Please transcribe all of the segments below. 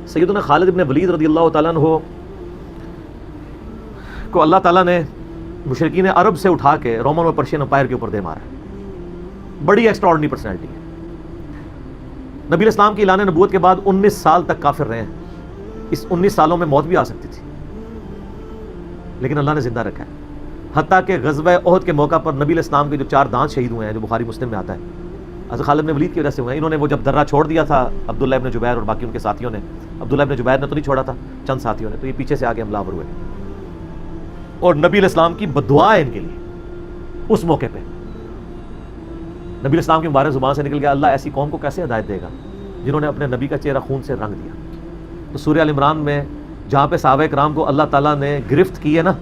سیدنا خالد ابن ولید رضی اللہ تعالیٰ عنہ کو اللہ تعالیٰ نے مشرکین عرب سے اٹھا کے رومن اور پرشین امپائر کے اوپر دے مارا. بڑی ایکسٹرا آرڈنری پرسنالٹی ہے. نبی اسلام کی اعلان نبوت کے بعد 19 سال تک کافر رہے ہیں. اس 19 سالوں میں موت بھی آ سکتی تھی, لیکن اللہ نے زندہ رکھا ہے. حتیٰ کہ غزوہ احد کے موقع پر نبی اسلام کے جو 4 دانت شہید ہوئے ہیں, جو بخاری مسلم میں آتا ہے, حضرت خالد بن ولید کی وجہ سے ہوئے ہیں. انہوں نے وہ جب درہ چھوڑ دیا تھا عبداللہ ابن جبیر اور باقی ان کے ساتھیوں نے, عبداللہ ابن جبیر نے تو نہیں چھوڑا تھا, چند ساتھیوں نے, تو یہ پیچھے سے آگے حملہ آور ہوئے. اور نبی الاسلام کی بددعا ہے ان کے لیے. اس موقع پہ نبی الاسلام کی مبارک زبان سے نکل گیا, اللہ ایسی قوم کو کیسے ہدایت دے گا جنہوں نے اپنے نبی کا چہرہ خون سے رنگ دیا. تو سورہ ال عمران میں جہاں پہ صحابہ کرام کو اللہ تعالیٰ نے گرفت کی ہے نا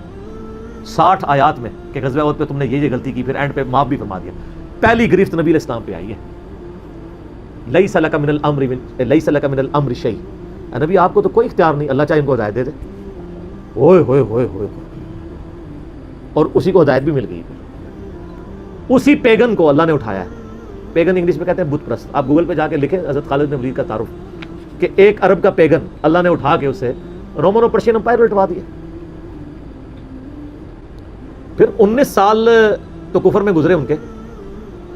60 آیات میں کہ غزوہ احد پہ تم نے یہ غلطی کی, پھر اینڈ پہ معاف بھی فرما دیا. پہلی گرفت نبی الاسلام پہ آئی ہے, لیس لک من الامر شیء. نبی آپ کو تو کوئی اختیار نہیں, اللہ چاہے ان کو ہدایت دے دے. اوئے ہوئے ہوئے ہوئے, اور اسی کو ہدایت بھی مل گئی. اسی پیگن کو اللہ نے اٹھایا ہے. پیگن انگلش میں کہتے ہیں بت پرست. آپ گوگل پہ جا کے لکھیں حضرت خالد بن ولید کا تعارف, کہ ایک عرب کا پیگن اللہ نے اٹھا کے اسے رومن اور پرشین امپائر میں لٹوا دیا. پھر 19 سال تو کفر میں گزرے ان کے,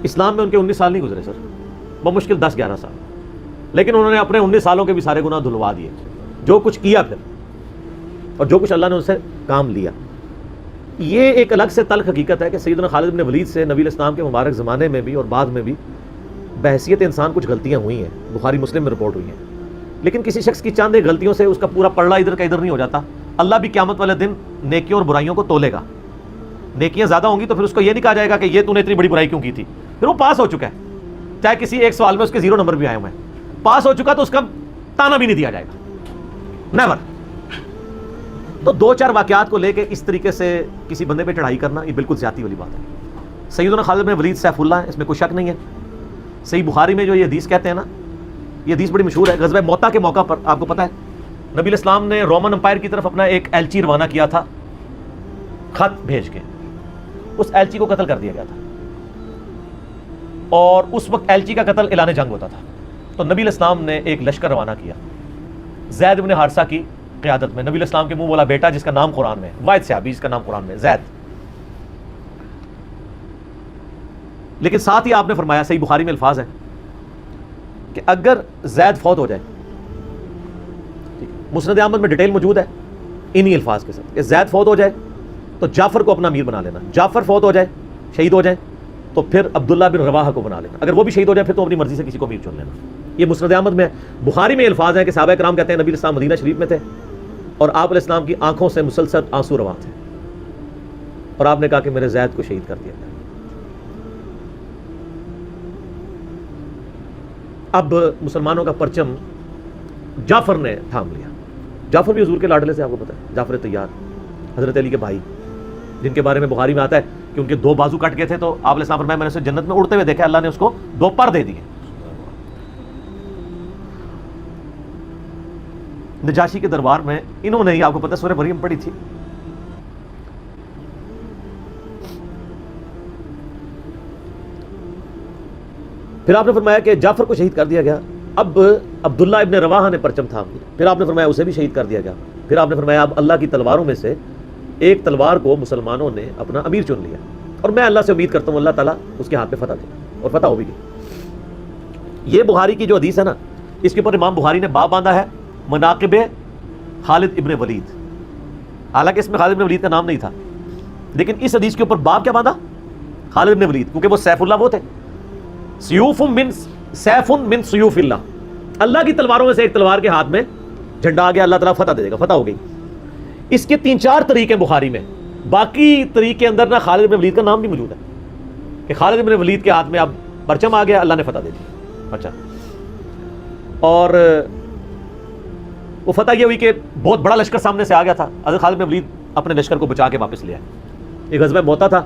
اسلام میں ان کے 19 سال نہیں گزرے سر, بمشکل 10-11 سال. لیکن انہوں نے اپنے 19 سالوں کے بھی سارے گناہ دھلوا دیے, جو کچھ کیا پھر, اور جو کچھ اللہ نے ان سے کام لیا. یہ ایک الگ سے تلخ حقیقت ہے کہ سیدنا خالد بن ولید سے نبی الاسلام کے مبارک زمانے میں بھی اور بعد میں بھی بحیثیت انسان کچھ غلطیاں ہوئی ہیں, بخاری مسلم میں رپورٹ ہوئی ہیں. لیکن کسی شخص کی چند ایک غلطیوں سے اس کا پورا پلڑا ادھر کا ادھر نہیں ہو جاتا. اللہ بھی قیامت والے دن نیکیوں اور برائیوں کو تولے گا. نیکیاں زیادہ ہوں گی تو پھر اس کو یہ نہیں کہا جائے گا کہ یہ تو نے اتنی بڑی برائی کیوں کی تھی, پھر وہ پاس ہو چکا ہے. چاہے کسی ایک سوال میں اس کے 0 نمبر بھی آئے ہوئے ہیں, پاس ہو چکا تو اس کا تانا بھی نہیں دیا جائے گا, نیور. تو 2-4 واقعات کو لے کے اس طریقے سے کسی بندے پہ چڑھائی کرنا یہ بالکل زیادتی والی بات ہے. سیدنا خالد بن ولید سیف اللہ ہے, اس میں کوئی شک نہیں ہے. صحیح بخاری میں جو یہ حدیث کہتے ہیں نا, یہ حدیث بڑی مشہور ہے. غزوہ موتا کے موقع پر آپ کو پتہ ہے نبی الاسلام نے رومن امپائر کی طرف اپنا ایک ایلچی روانہ کیا تھا, خط بھیج کے. اس ایلچی کو قتل کر دیا گیا تھا, اور اس وقت ایلچی کا قتل اعلان جنگ ہوتا تھا. تو نبی الاسلام نے ایک لشکر روانہ کیا زید بن حارثہ کی قیادت میں. نبی الاسلام کے منہ بولا بیٹا جس کا نام قرآن میں, واحد صحابی جس کا نام قرآن میں, زید. لیکن ساتھ ہی آپ نے فرمایا, صحیح بخاری میں الفاظ ہے کہ اگر زید فوت ہو جائے, مسند احمد میں ڈیٹیل موجود ہے انہی الفاظ کے ساتھ, کہ زید فوت ہو جائے تو جعفر کو اپنا امیر بنا لینا. جعفر فوت ہو جائے, شہید ہو جائے, تو پھر عبداللہ بن رواحہ کو بنا لینا. اگر وہ بھی شہید ہو جائے پھر تو اپنی مرضی سے کسی کو امیر چن لینا. یہ مسند احمد میں. بخاری میں الفاظ ہیں کہ صحابہ کرام کہتے ہیں نبی الاسلام مدینہ شریف میں تھے اور آپ علیہ السلام کی آنکھوں سے مسلسل آنسو رواں تھے, اور آپ نے کہا کہ میرے زید کو شہید کر دیا گیا. اب مسلمانوں کا پرچم جعفر نے تھام لیا. جعفر بھی حضور کے لاڈلے سے, آپ کو پتہ ہے, جعفر طیار, حضرت علی کے بھائی, جن کے بارے میں بخاری میں آتا ہے کہ ان کے 2 بازو کٹ گئے تھے, تو آپ علیہ السلام فرمایا میں نے اسے جنت میں اڑتے ہوئے دیکھا, اللہ نے اس کو 2 پر دے دیے. نجاشی کے دربار میں انہوں نے ہی, آپ کو پتہ ہے, سورہ مریم پڑھی تھی. پھر آپ نے فرمایا کہ جعفر کو شہید کر دیا گیا. اب عبداللہ ابن رواحہ نے پرچم تھام لیا. پھر آپ نے فرمایا اسے بھی شہید کر دیا گیا. پھر آپ نے فرمایا اب اللہ کی تلواروں میں سے ایک تلوار کو مسلمانوں نے اپنا امیر چن لیا, اور میں اللہ سے امید کرتا ہوں اللہ تعالیٰ اس کے ہاتھ پہ فتح دے, اور فتح ہو بھی گئی. یہ بخاری کی جو حدیث ہے نا, اس کے اوپر امام بخاری نے باب باندھا ہے مناقب خالد ابن ولید. حالانکہ اس میں خالد ابن ولید کا نام نہیں تھا, لیکن اس حدیث کے اوپر باب کیا باندھا, خالد ابن ولید, کیونکہ وہ سیف اللہ وہ تھے. سیوف من سیوف اللہ, اللہ کی تلواروں میں سے ایک تلوار کے ہاتھ میں جھنڈا آ گیا, اللہ تعالیٰ فتح دے دے گا, فتح ہو گئی. اس کے 3-4 طریقے بخاری میں, باقی طریقے کے اندر نا خالد ابن ولید کا نام بھی موجود ہے کہ خالد ابن ولید کے ہاتھ میں اب پرچم آ گیا, اللہ نے فتح دے دی. اچھا, اور وہ فتح یہ ہوئی کہ بہت بڑا لشکر سامنے سے آ گیا تھا. حضرت خالد بن ولید اپنے لشکر کو بچا کے واپس لے آئے. ایک غزوہ موتا تھا,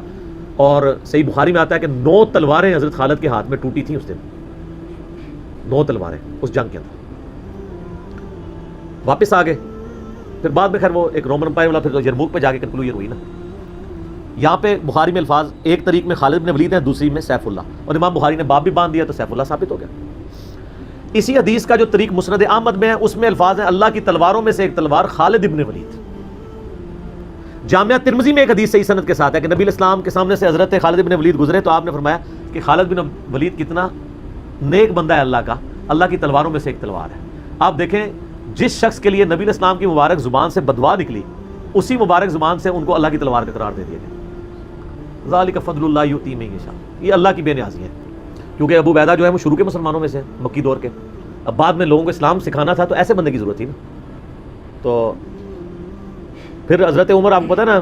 اور صحیح بخاری میں آتا ہے کہ 9 تلواریں حضرت خالد کے ہاتھ میں ٹوٹی تھیں اس دن. 9 تلواریں اس جنگ کے اندر. واپس آ گئے. پھر بعد میں خیر وہ ایک رومن امپائر والا پھر یرموک پہ جا کے کنکلوژن ہوئی نا. یہاں پہ بخاری میں الفاظ ایک طریق میں خالد بن ولید ہیں, دوسری میں سیف اللہ, اور امام بخاری نے باب بھی باندھ دیا تو سیف اللہ ثابت ہو گیا. اسی حدیث کا جو طریق مسند احمد میں ہے اس میں الفاظ ہیں اللہ کی تلواروں میں سے ایک تلوار خالد ابن ولید. جامعہ ترمذی میں ایک حدیث صحیح سند کے ساتھ ہے کہ نبی الاسلام کے سامنے سے حضرت خالد ابن ولید گزرے تو آپ نے فرمایا کہ خالد بن ولید کتنا نیک بندہ ہے اللہ کا، اللہ کی تلواروں میں سے ایک تلوار ہے. آپ دیکھیں جس شخص کے لیے نبی الاسلام کی مبارک زبان سے بدوا نکلی اسی مبارک زبان سے ان کو اللہ کی تلوار کا قرار دے دیا گیا. ذالک فضل اللہ یؤتی من یشاء، یہ اللہ کی بے نیازی ہے. کیونکہ ابو عبیدہ جو ہے وہ شروع کے مسلمانوں میں سے مکی دور کے، اب بعد میں لوگوں کو اسلام سکھانا تھا تو ایسے بندے کی ضرورت تھی نا. تو پھر حضرت عمر آپ کو پتہ ہے نا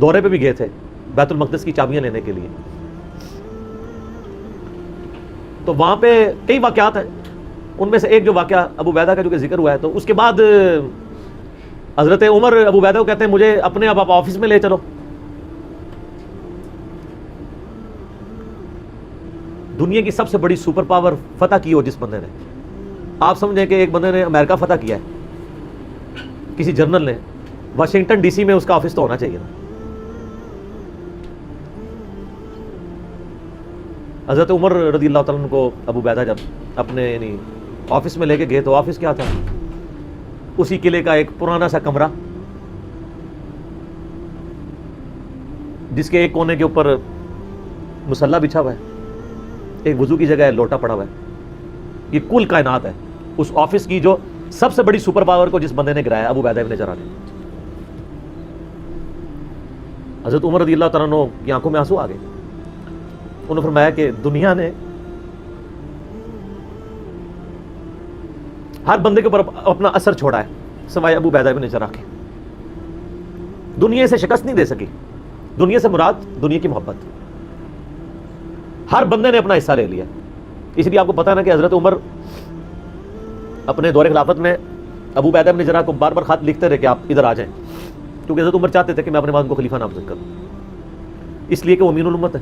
دورے پہ بھی گئے تھے بیت المقدس کی چابیاں لینے کے لیے، تو وہاں پہ کئی واقعات ہیں. ان میں سے ایک جو واقعہ ابو عبیدہ کا جو کہ ذکر ہوا ہے، تو اس کے بعد حضرت عمر ابو عبیدہ کو کہتے ہیں مجھے اپنے اب آپ آفس میں لے چلو. دنیا کی سب سے بڑی سپر پاور فتح کی ہو جس بندے نے، آپ سمجھیں کہ ایک بندے نے امریکہ فتح کیا ہے، کسی جنرل نے، واشنگٹن ڈی سی میں اس کا آفس تو ہونا چاہیے نا. حضرت عمر رضی اللہ تعالیٰ عنہ کو ابو عبیدہ جب اپنے یعنی آفس میں لے کے گئے تو آفس کیا تھا؟ اسی قلعے کا ایک پرانا سا کمرہ جس کے ایک کونے کے اوپر مصلی بچھا ہوا ہے، ایک وضو کی جگہ ہے، لوٹا پڑا ہوا ہے. یہ کل کائنات ہے. اس آفس کی جو سب سے بڑی سپر پاور کو جس بندے نے گرایا ابو عبیدہ بن جراح نے. حضرت عمر رضی اللہ تعالیٰ عنہ کی آنکھوں میں آنسو آ گئے. انہوں نے فرمایا کہ دنیا نے ہر بندے کے اوپر اپنا اثر چھوڑا ہے سوائے ابو عبیدہ بن جراح کے. دنیا سے شکست نہیں دے سکی. دنیا سے مراد دنیا کی محبت. ہر بندے نے اپنا حصہ لے لیا. اس لیے آپ کو پتا نا کہ حضرت عمر اپنے دور خلافت میں ابو عبیدہ بن جراح کو بار بار خط لکھتے رہے کہ آپ ادھر آ جائیں، کیونکہ حضرت عمر چاہتے تھے کہ میں اپنے بعد ان کو خلیفہ نامزد کروں، اس لیے کہ وہ امین الامت ہے.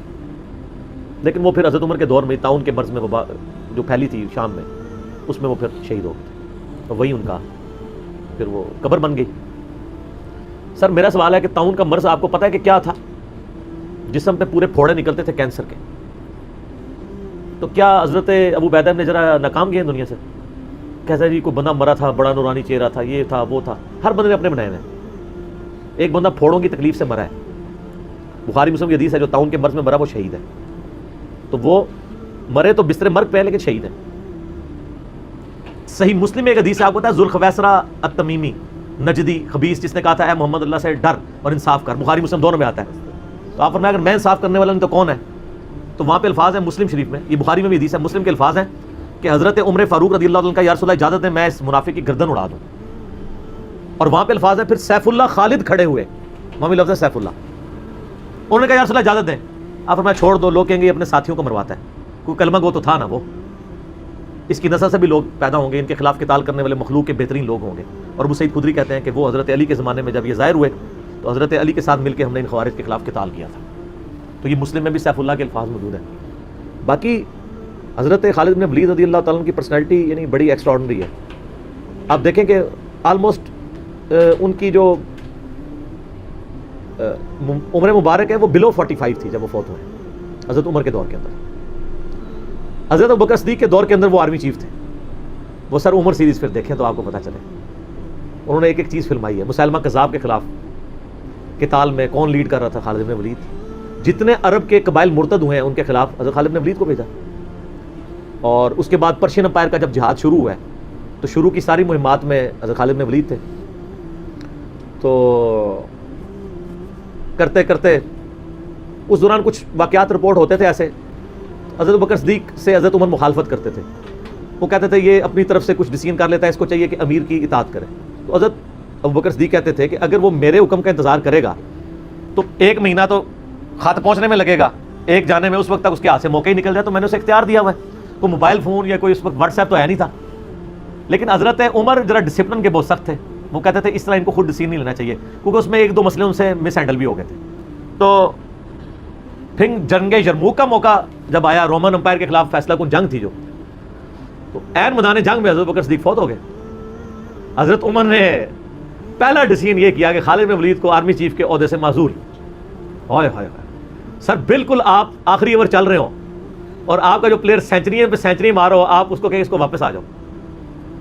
لیکن وہ پھر حضرت عمر کے دور میں طاعون کے مرض میں وبا جو پھیلی تھی شام میں، اس میں وہ پھر شہید ہو گئے تھے، اور وہی ان کا پھر وہ قبر بن گئی. سر میرا سوال ہے کہ طاعون کا مرض آپ کو پتا ہے کہ کیا تھا؟ جسم پہ پورے پھوڑے نکلتے تھے کینسر کے. تو کیا حضرت ابو عبیدہ بن جراح ناکام گئے دنیا سے؟ کیسا جی کوئی بندہ مرا تھا، بڑا نورانی چہرہ تھا، یہ تھا وہ تھا. ہر بندے نے اپنے بنائے ہیں. ایک بندہ پھوڑوں کی تکلیف سے مرا ہے، بخاری مسلم کی حدیث ہے، جو طاعون کے مرض میں مرا وہ شہید ہے. تو وہ مرے تو بستر مرگ پہ ہے لیکن شہید ہے. صحیح مسلم میں ایک حدیث ہے، آپ کو پتا ہے ذوالخویسرہ التمیمی نجدی خبیث جس نے کہا تھا اے محمد اللہ سے ڈر اور انصاف کر، بخاری مسلم دونوں میں آتا ہے. تو آپ فرمایا اگر میں انصاف کرنے والا نہیں تو کون ہے؟ تو وہاں پہ الفاظ ہیں مسلم شریف میں، یہ بخاری میں بھی حدیث ہے، مسلم کے الفاظ ہیں کہ حضرت عمر فاروق رضی اللہ عنہ کا یا رسول اللہ اجازت ہے میں اس منافق کی گردن اڑا دوں. اور وہاں پہ الفاظ ہیں پھر سیف اللہ خالد کھڑے ہوئے، وہاں بھی لفظ ہے سیف اللہ. انہوں نے کہا یا رسول اللہ اجازت دیں. آپ فرمایا چھوڑ دو، لوگ کہیں گے یہ اپنے ساتھیوں کو مرواتا ہے. کوئی کلمہ گو تو تھا نا وہ، اس کی نسل سے بھی لوگ پیدا ہوں گے، ان کے خلاف قتال کرنے والے مخلوق کے بہترین لوگ ہوں گے. اور ابو سعید خدری کہتے ہیں کہ وہ حضرت علی کے زمانے میں جب یہ ظاہر ہوئے تو حضرت علی کے ساتھ مل کے ہم نے ان خوارج کے خلاف قتال کیا تھا. تو یہ مسلم میں بھی سیف اللہ کے الفاظ موجود ہیں. باقی حضرت خالد بن ولید رضی اللہ تعالیٰ عنہ کی پرسنالٹی یعنی بڑی ایکسٹراڈنری ہے. آپ دیکھیں کہ آلموسٹ ان کی جو عمر مبارک ہے وہ بلو 45 تھی جب وہ فوت ہوئے حضرت عمر کے دور کے اندر. حضرت ابوبکر صدیق کے دور کے اندر وہ آرمی چیف تھے. وہ سر عمر سیریز پھر دیکھیں تو آپ کو پتہ چلے. انہوں نے ایک ایک چیز فلمائی ہے. مسیلمہ کذاب کے خلاف قتال میں کون لیڈ کر رہا تھا؟ خالد بن ولید. جتنے عرب کے قبائل مرتد ہوئے ہیں ان کے خلاف حضرت خالد بن ولید کو بھیجا. اور اس کے بعد پرشین امپائر کا جب جہاد شروع ہوا ہے تو شروع کی ساری مہمات میں حضرت خالد بن ولید تھے. تو کرتے کرتے اس دوران کچھ واقعات رپورٹ ہوتے تھے ایسے. حضرت ابوبکر صدیق سے حضرت عمر مخالفت کرتے تھے. وہ کہتے تھے یہ اپنی طرف سے کچھ ڈیسیژن کر لیتا ہے، اس کو چاہیے کہ امیر کی اطاعت کرے. تو حضرت ابوبکر صدیق کہتے تھے کہ اگر وہ میرے حکم کا انتظار کرے گا تو 1 مہینہ تو خط پہنچنے میں لگے گا، ایک جانے میں اس وقت تک اس کے ہاتھ سے موقع ہی نکل جائے. تو میں نے اسے اختیار دیا ہوا ہے. کوئی موبائل فون یا کوئی اس وقت واٹس ایپ تو ہے نہیں تھا. لیکن حضرت عمر ذرا ڈسپلن کے بہت سخت تھے. وہ کہتے تھے اس طرح ان کو خود ڈیسیژن نہیں لینا چاہیے، کیونکہ اس میں 1-2 مسئلے ان سے مس ہینڈل بھی ہو گئے تھے. تو پھر جنگ یرموک کا موقع جب آیا، رومن امپائر کے خلاف فیصلہ کن جنگ تھی جو، تو عین میدان جنگ میں حضرت ابوبکر صدیق فوت ہو گئے. حضرت عمر نے پہلا ڈیسیژن یہ کیا کہ خالد بن ولید کو آرمی چیف کے عہدے سے معزول. ہائے ہائے ہائے سر، بالکل آپ آخری اوور چل رہے ہوں، اور آپ کا جو پلیئر سینچری پہ سینچری مارو, آپ اس کو کہیں اس کو واپس آ جاؤ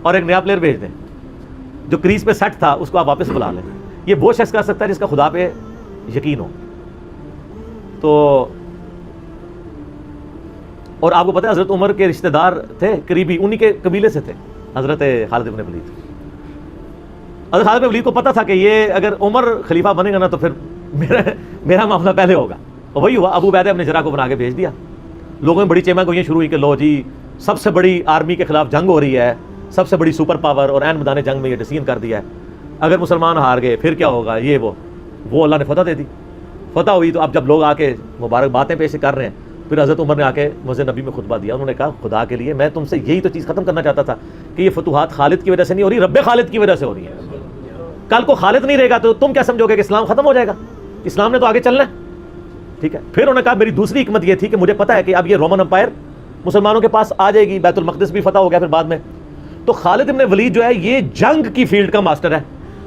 اور ایک نیا پلیئر بھیج دیں. جو کریز پہ سیٹ تھا اس کو آپ واپس بلا لیں. یہ وہ شخص کر سکتا ہے جس کا خدا پہ یقین ہو. تو اور آپ کو پتہ ہے حضرت عمر کے رشتہ دار تھے قریبی, انہی کے قبیلے سے تھے حضرت خالد بن ولید. حضرت خالد بن ولید کو پتہ تھا کہ یہ اگر عمر خلیفہ بنے گا نا تو پھر میرا معاملہ پہلے ہوگا. اور وہی ہوا, ابو عبیدہ ابن جراح کو بنا کے بھیج دیا. لوگوں میں بڑی چیمہ گوئیاں شروع ہوئی کہ لو جی سب سے بڑی آرمی کے خلاف جنگ ہو رہی ہے, سب سے بڑی سپر پاور, اور عین میدان جنگ میں یہ ڈسیزن کر دیا ہے اگر مسلمان ہار گئے پھر کیا ہوگا, یہ وہ اللہ نے فتح دے دی. فتح ہوئی تو اب جب لوگ آ کے مبارک باتیں پیش کر رہے ہیں, پھر حضرت عمر نے آ کے مسجد نبی میں خطبہ دیا. انہوں نے کہا خدا کے لیے میں تم سے یہی تو چیز ختم کرنا چاہتا تھا کہ یہ فتوحات خالد کی وجہ سے نہیں ہو رہی, رب خالد کی وجہ سے ہو رہی ہے. کل کو خالد نہیں رہے گا تو تم کیا سمجھو گے کہ اسلام ختم ہو جائے گا؟ اسلام نے تو آگے چلنا ہے. ٹھیک ہے. پھر انہوں نے کہا میری دوسری حکمت یہ تھی کہ مجھے پتا ہے کہ اب یہ رومن امپائر مسلمانوں کے پاس آ جائے گی, بیت المقدس بھی فتح ہو گیا پھر بعد میں. تو خالد ابن ولید جو ہے یہ جنگ کی فیلڈ کا ماسٹر ہے,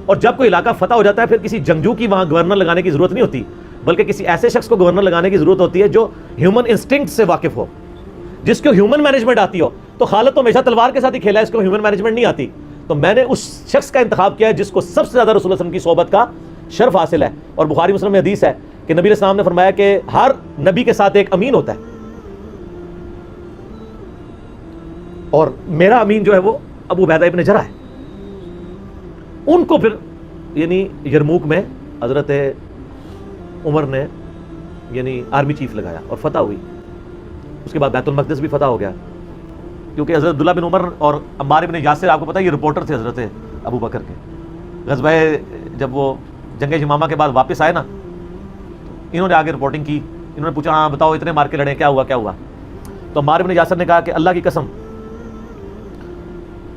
اور جب کوئی علاقہ فتح ہو جاتا ہے پھر کسی جنگجو کی وہاں گورنر لگانے کی ضرورت نہیں ہوتی, بلکہ کسی ایسے شخص کو گورنر لگانے کی ضرورت ہوتی ہے جو ہیومن انسٹنکٹ سے واقف ہو, جس کو ہیومن مینجمنٹ آتی ہو. تو خالد تو ہمیشہ تلوار کے ساتھ ہی کھیلا ہے, اس کو ہیومن مینجمنٹ نہیں آتی. تو میں نے اس شخص کا انتخاب کیا ہے جس کو سب سے زیادہ رسول اللہ صلی اللہ علیہ وسلم کی صحبت کا شرف حاصل ہے. اور بخاری مسلم میں حدیث ہے کہ نبی علیہ السلام نے فرمایا کہ ہر نبی کے ساتھ ایک امین ہوتا ہے, اور میرا امین جو ہے وہ ابو عبیدہ ابن جراح ہے. ان کو پھر یعنی یرموک میں حضرت عمر نے یعنی آرمی چیف لگایا اور فتح ہوئی. اس کے بعد بیت المقدس بھی فتح ہو گیا, کیونکہ حضرت عبداللہ بن عمر اور عمار بن یاسر آپ کو پتہ ہے یہ رپورٹر تھے حضرت ابو بکر کے. غزوہ جب وہ جنگ یمامہ کے بعد واپس آئے نا, انہوں نے آگے رپورٹنگ کی. انہوں نے پوچھا ہاں بتاؤ اتنے مار کے لڑے, کیا ہوا. تو عمار بن یاسر نے کہا کہ اللہ کی قسم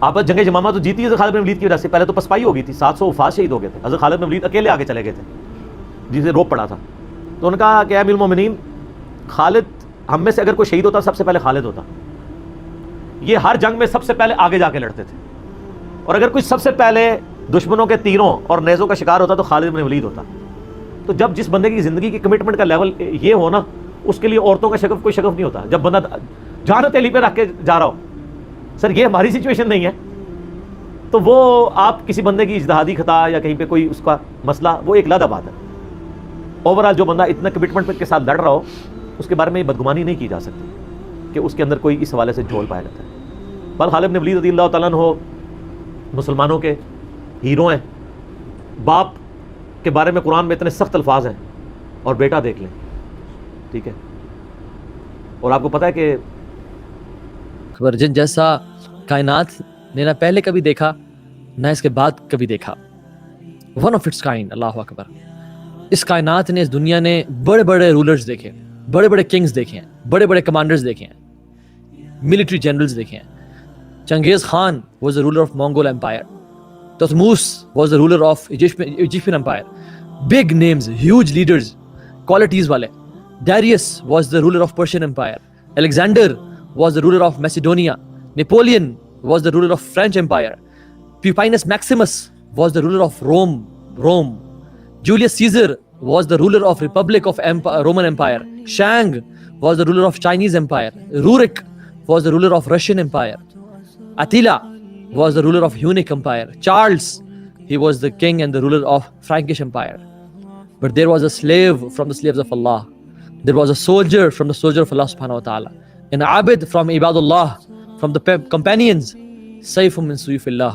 آپ جنگ یمامہ تو جیتی ہے خالد بن ولید کی وجہ سے. پہلے تو پسپائی ہو گئی تھی, 700 وفات شہید ہو گئے تھے. حضرت خالد بن ولید اکیلے آگے چلے گئے تھے جسے روپ پڑا تھا. تو انہوں نے کہا کہ اے امیر المومنین, خالد ہم میں سے اگر کوئی شہید ہوتا سب سے پہلے خالد ہوتا. یہ ہر جنگ میں سب سے پہلے آگے جا کے لڑتے تھے, اور اگر کوئی سب سے پہلے دشمنوں کے تیروں اور نیزوں کا شکار ہوتا تو خالد بن ولید ہوتا. تو جب جس بندے کی زندگی کی کمٹمنٹ کا لیول یہ ہو نا, اس کے لیے عورتوں کا شگف کوئی شگف نہیں ہوتا. جب بندہ جان تیلی پہ رکھ کے جا رہا ہو, سر یہ ہماری سچویشن نہیں ہے, تو وہ آپ کسی بندے کی اجتہادی خطا یا کہیں پہ کوئی اس کا مسئلہ وہ ایک علیحدہ بات ہے. اوورآل جو بندہ اتنا کمٹمنٹ کے ساتھ لڑ رہا ہو اس کے بارے میں بدگمانی نہیں کی جا سکتی کہ اس کے اندر کوئی اس حوالے سے جھول پایا جاتا ہے. بل خالد بن ولید رضی اللہ تعالیٰ عنہ مسلمانوں کے ہیرو ہیں. باپ کے بارے میں قرآن میں اتنے سخت الفاظ ہیں, اور بیٹا دیکھ لیں. ٹھیک ہے. اور آپ کو پتہ ہے کہ خبر جن جیسا کائنات نے نہ پہلے کبھی دیکھا نہ اس کے بعد کبھی دیکھا, ون آف اٹس کائنڈ. اللہ اکبر. اس کائنات نے, اس دنیا نے بڑے بڑے رولرز دیکھے, بڑے بڑے کنگز دیکھے ہیں, بڑے بڑے کمانڈرز دیکھے ہیں, ملٹری جنرلز دیکھے ہیں. Genghis Khan was the ruler of Mongol Empire. Thutmose was the ruler of Egyptian Empire. Big names, huge leaders, qualities wale. Darius was the ruler of Persian Empire. Alexander was the ruler of Macedonia. Napoleon was the ruler of French Empire. Pupienus Maximus was the ruler of Rome. Julius Caesar was the ruler of Republic of Roman Empire. Shang was the ruler of Chinese Empire. Rurik was the ruler of Russian Empire. Attila was the ruler of Hunnic Empire. Charles, he was the king and the ruler of Frankish Empire. But there was a slave from the slaves of Allah. There was a soldier from the soldier of Allah subhanahu wa ta'ala. An abid from Ibadullah, from the companions. Sayfum min suyufillah.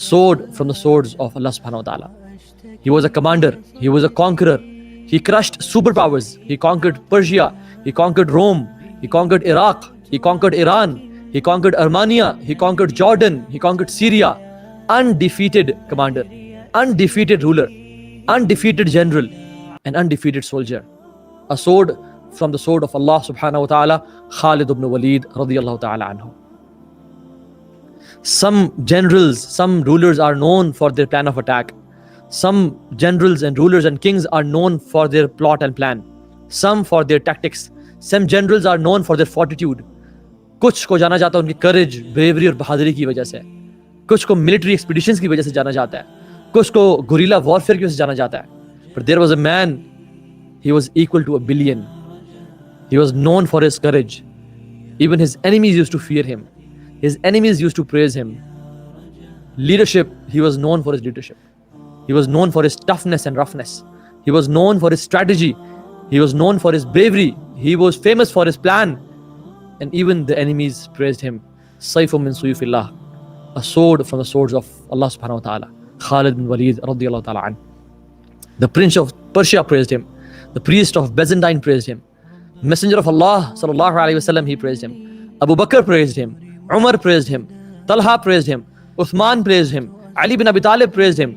Sword from the swords of Allah subhanahu wa ta'ala. He was a commander. He was a conqueror. He crushed superpowers. He conquered Persia. He conquered Rome. He conquered Iraq. He conquered Iran. He conquered Armenia. He conquered Jordan. He conquered Syria. Undefeated commander, undefeated ruler, undefeated general, and undefeated soldier. A sword from the sword of Allah subhanahu wa ta'ala, Khalid ibn Walid radiyallahu ta'ala anhu. Some generals, some rulers are known for their plan of attack. Some generals and rulers and kings are known for their plot and plan. Some for their tactics. Some generals are known for their fortitude. کچھ کو جانا جاتا ہے ان کی courage, brewery اور بہادری کی وجہ سے. کچھ کو ملٹری ایکسپیڈیشنز کی وجہ سے جانا جاتا ہے. کچھ کو گوریلا وارفیئر کی وجہ سے جانا جاتا ہے. But there was a man, he was equal to a billion. He was known for his courage. Even his enemies used to fear him. His enemies used to praise him. Leadership, he was known for his leadership. He was known for his toughness and roughness. He was known for his strategy. He was known for his bravery. He was famous for his plan. And even the enemies praised him. Sayfun min suyufillah, a sword from the swords of Allah subhanahu wa ta'ala. Khalid bin Walid radiyallahu ta'ala an. The prince of Persia praised him. The priest of Byzantine praised him. Messenger of Allah sallallahu alaihi wasallam, he praised him. Abu Bakr praised him. Umar praised him. Talha praised him. Uthman praised him. Ali bin Abi Talib praised him.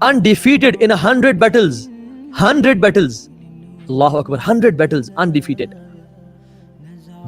Undefeated in 100 battles. 100 battles. Allahu Akbar, 100 battles undefeated.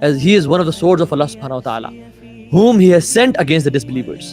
as he is one of the swords of Allah subhanahu wa ta'ala, whom he has sent against the disbelievers.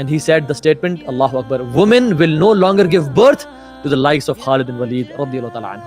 and he said the statement, Allahu Akbar, women will no longer give birth to the likes of Khalid bin Walid radiyallahu ta'ala anhu.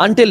Until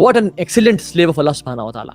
What an excellent slave of Allah subhanahu wa ta'ala.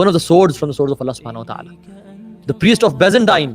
One of the swords from the swords of Allah subhanahu wa ta'ala. The priest of Byzantine,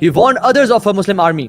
He warned others of a Muslim army.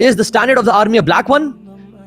is the standard of the army a black one?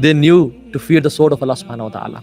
They knew to fear the sword of Allah subhanahu wa ta'ala.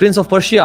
Prince of Persia,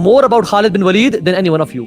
more about Khalid bin Walid than any one of you.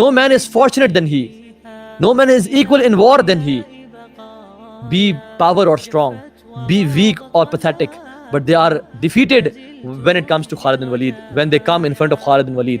No man is fortunate than he. No man is equal in war than he. Be power or strong, be weak or pathetic, but they are defeated when it comes to Khalid bin Walid, when they come in front of Khalid bin Walid.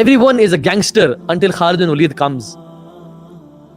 Everyone is a gangster until Khalid bin Walid comes.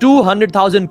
200,000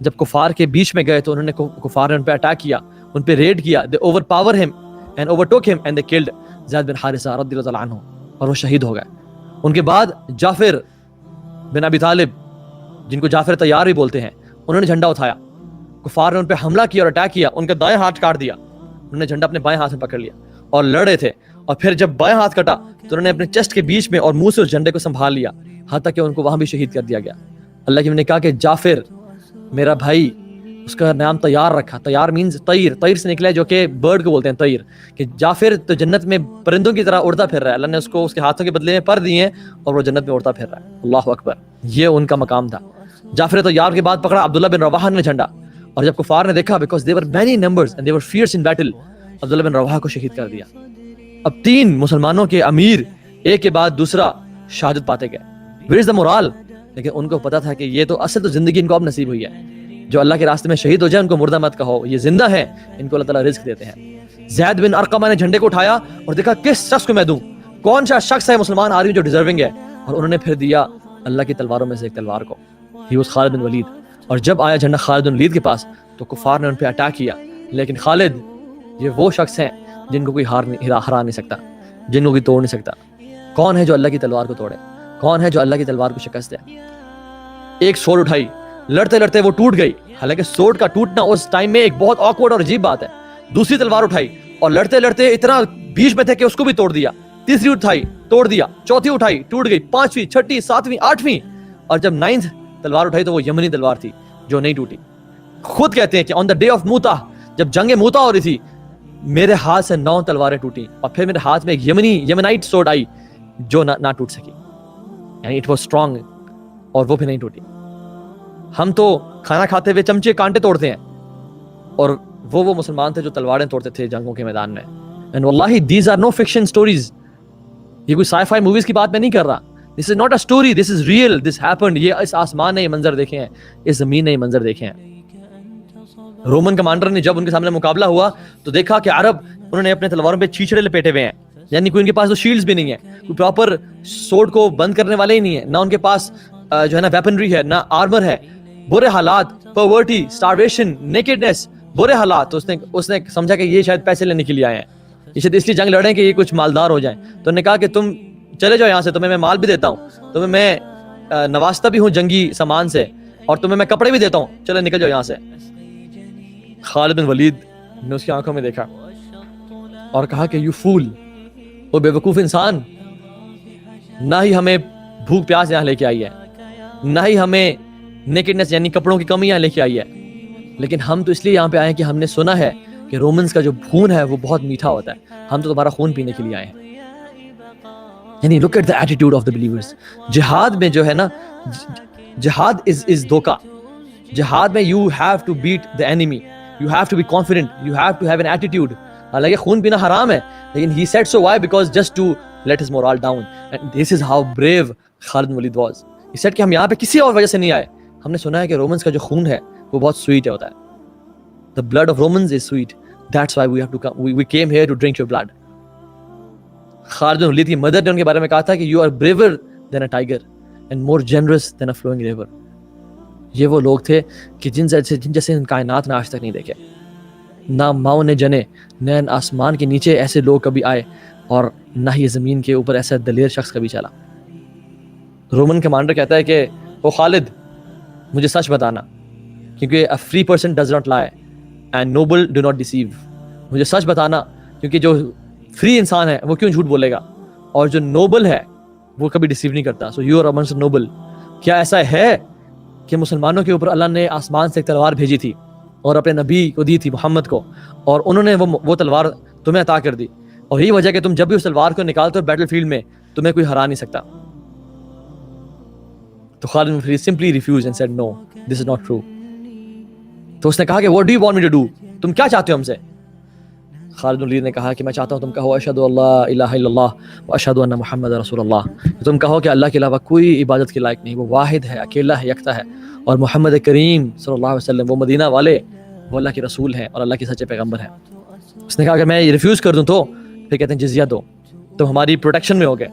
جب کفار کے بیچ میں گئے تو انہوں نے کفار نے ان پہ اٹیک کیا, ان پہ ریڈ کیا. دے اوور پاور ہم اینڈ اوورٹوک ہم اینڈ دے کلڈ زید بن حارثہ رضی اللہ عنہ, اور وہ شہید ہو گئے. ان کے بعد جعفر بن ابی طالب, جن کو جعفر طیار بھی بولتے ہیں, انہوں نے جھنڈا اٹھایا. کفار نے ان پہ حملہ کیا اور اٹیک کیا, ان کا دائیں ہاتھ کاٹ دیا. انہوں نے جھنڈا اپنے بائیں ہاتھ میں پکڑ لیا اور لڑ رہے تھے, اور پھر جب بائیں ہاتھ کٹا تو انہوں نے اپنے چیسٹ کے بیچ میں اور منہ سے اس جھنڈے کو سنبھال لیا, حتیٰ کہ ان کو وہاں بھی شہید کر دیا گیا. اللہ کی نے کہا کہ جعفر میرا بھائی, اس کا نام طیار رکھا. طیار مینز طیر, طیر سے نکلا ہے جو کہ برڈ کو بولتے ہیں طیر, کہ جعفر تو جنت میں پرندوں کی طرح اڑتا پھر رہا ہے. اللہ نے اس کو اس کے ہاتھوں کے بدلے میں پر دیے ہیں اور وہ جنت میں اڑتا پھر رہا ہے. اللہ اکبر, یہ ان کا مقام تھا. جعفر طیار کے بعد پکڑا عبداللہ بن رواحہ نے جھنڈا, اور جب کفار نے دیکھا because they were many numbers and they were fierce in battle, Abdullah bin Rawaha کو شہید کر دیا. اب 3 مسلمانوں کے امیر ایک کے بعد دوسرا شہادت پاتے گئے. Where is the morale? لیکن ان کو پتا تھا کہ یہ تو اصل تو زندگی ان کو اب نصیب ہوئی ہے. جو اللہ کے راستے میں شہید ہو جائے ان کو مردہ مت کہو, یہ زندہ ہے, ان کو اللہ تعالیٰ رزق دیتے ہیں. زید بن ارقمہ نے جھنڈے کو اٹھایا اور دیکھا کس شخص کو میں دوں, کون سا شخص ہے مسلمان آدمی جو ڈیزرونگ ہے, اور انہوں نے پھر دیا اللہ کی تلواروں میں سے ایک تلوار کو. ہی واز خالد بن ولید. اور جب آیا جھنڈا خالد بن ولید کے پاس تو کفار نے ان پہ اٹیک کیا, لیکن خالد یہ وہ شخص ہیں جن کو کوئی ہرا نہیں سکتا, جن کو کوئی توڑ نہیں سکتا. کون ہے جو اللہ کی تلوار کو توڑے؟ کون ہے جو اللہ کی تلوار کو شکست دے؟ ایک سوڑ اٹھائی, لڑتے لڑتے وہ ٹوٹ گئی, حالانکہ سوڑ کا ٹوٹنا اس ٹائم میں ایک بہت آکورڈ اور عجیب بات ہے. دوسری تلوار اٹھائی اور لڑتے لڑتے اتنا بیچ میں تھے کہ اس کو بھی توڑ دیا. تیسری اٹھائی, توڑ دیا. چوتھی اٹھائی, ٹوٹ گئی. 5ویں, 6ٹھی, 7ویں, 8ویں, اور جب 9th تلوار اٹھائی تو وہ یمنی تلوار تھی جو نہیں ٹوٹی. خود کہتے ہیں کہ آن دا ڈے آف موتا, جب جنگ موتا ہو رہی تھی, میرے ہاتھ سے 9 تلواریں ٹوٹی, اور پھر میرے ہاتھ میں ایک یمنائٹ سوڈ آئی جو نہ ٹوٹ سکی. یعنی اٹ واز اسٹرانگ, اور وہ بھی نہیں ٹوٹی. ہم تو کھانا کھاتے ہوئے چمچے کانٹے توڑتے ہیں, اور وہ مسلمان تھے جو تلواریں توڑتے تھے جنگوں کے میدان میں. اینڈ واللہ these are no fiction stories. یہ کوئی سائی فائی موویز کی بات میں نہیں کر رہا. This is not a story, this is real, this happened. یہ اس آسمان نے یہ منظر دیکھے ہیں, اس زمین نے یہ منظر دیکھے ہیں. رومن کمانڈر نے جب ان کے سامنے مقابلہ ہوا تو دیکھا کہ عرب انہوں نے اپنے تلواروں پہ چھیچڑے لپیٹے ہوئے ہیں, یعنی کوئی ان کے پاس تو شیلڈز بھی نہیں ہے, کوئی پراپر سورڈ کو بند کرنے والے ہی نہیں ہے, نہ ان کے پاس جو ہے نا ویپنری ہے, نہ آرمر ہے. برے حالات, پاورٹی, سٹارویشن, نیکڈنس, برے حالات. تو اس نے سمجھا کہ یہ شاید پیسے لینے کے لیے آئے ہیں, یہ شاید اس لیے جنگ لڑیں کہ یہ کچھ مالدار ہو جائیں. تو انہوں نے کہا کہ تم چلے جاؤ یہاں سے, تمہیں میں مال بھی دیتا ہوں, تمہیں میں نوازتا بھی ہوں جنگی سامان سے, اور تمہیں میں کپڑے بھی دیتا ہوں, چلے نکل جاؤ یہاں سے. خالد بن ولید نے اس کی آنکھوں میں دیکھا اور کہا کہ یو فول, وہ بے وقوف انسان, نہ ہی ہمیں بھوک پیاس یہاں لے کے آئی ہے, نہ ہی ہمیں نیکڈنس یعنی کپڑوں کی کمی یہاں لے کے آئی ہے, لیکن ہم تو اس لیے یہاں پہ آئے ہیں کہ ہم نے سنا ہے کہ رومنز کا جو خون ہے وہ بہت میٹھا ہوتا ہے, ہم تو تمہارا خون پینے کے لیے آئے ہیں. یعنی look at the attitude of the believers. جہاد میں جو ہے نا, جہاد is دھوکا. جہاد میں you have to beat the enemy, you have to be confident, you have to have an attitude. حالانکہ خون پینا حرام ہے, لیکن he said so why? Because just to let his morale down. And this is how brave Khalid bin Walid was. He said کہ ہم یہاں پہ کسی اور وجہ سے نہیں آئے, ہم نے سنا ہے کہ رومنز کا جو خون ہے وہ بہت سویٹ ہوتا ہے. The blood of Romans is sweet. That's why we have to come. We came here to drink your blood. Khalid bin ولید کی مدر نے ان کے بارے میں کہا تھا کہ you are braver than a tiger and more generous than a flowing river. یہ وہ لوگ تھے کہ جن جیسے کائنات نے آج تک نہیں دیکھے. نہ ماؤں نے جنے, نہ آسمان کے نیچے ایسے لوگ کبھی آئے, اور نہ ہی زمین کے اوپر ایسا دلیر شخص کبھی چلا. رومن کمانڈر کہتا ہے کہ او خالد, مجھے سچ بتانا, کیونکہ a free person does not lie and noble do not deceive. مجھے سچ بتانا, کیونکہ جو فری انسان ہے وہ کیوں جھوٹ بولے گا, اور جو نوبل ہے وہ کبھی ڈیسیو نہیں کرتا. So you are amongst noble. کیا ایسا ہے کہ مسلمانوں کے اوپر اللہ نے آسمان سے ایک تلوار بھیجی تھی اور اپنے نبی کو دی تھی محمد کو, اور انہوں نے وہ تلوار تمہیں عطا کر دی, اور یہی وجہ کہ تم جب بھی اس تلوار کو نکالتے ہو بیٹل فیلڈ میں تمہیں کوئی ہرا نہیں سکتا. تو خالد bin Walid simply refused and said no, this is not true. تو اس نے کہا کہ what do you want me to do, تم کیا چاہتے ہو ہم سے؟ خالد بن ولید نے کہا کہ میں چاہتا ہوں تم کہو اشہد ان لا الہ الا اللہ و اشہد ان محمد رسول اللہ. تم کہو کہ اللہ کے علاوہ کوئی عبادت کے لائق نہیں, وہ واحد ہے, اکیلا ہے, یکتا ہے, اور محمد کریم صلی اللہ علیہ وسلم وہ مدینہ والے, وہ اللہ کے رسول ہیں اور اللہ کے سچے پیغمبر ہیں. اس نے کہا کہ میں یہ ریفیوز کر دوں تو پھر کہتے ہیں جزیہ دو, تم ہماری پروٹیکشن میں ہوگے,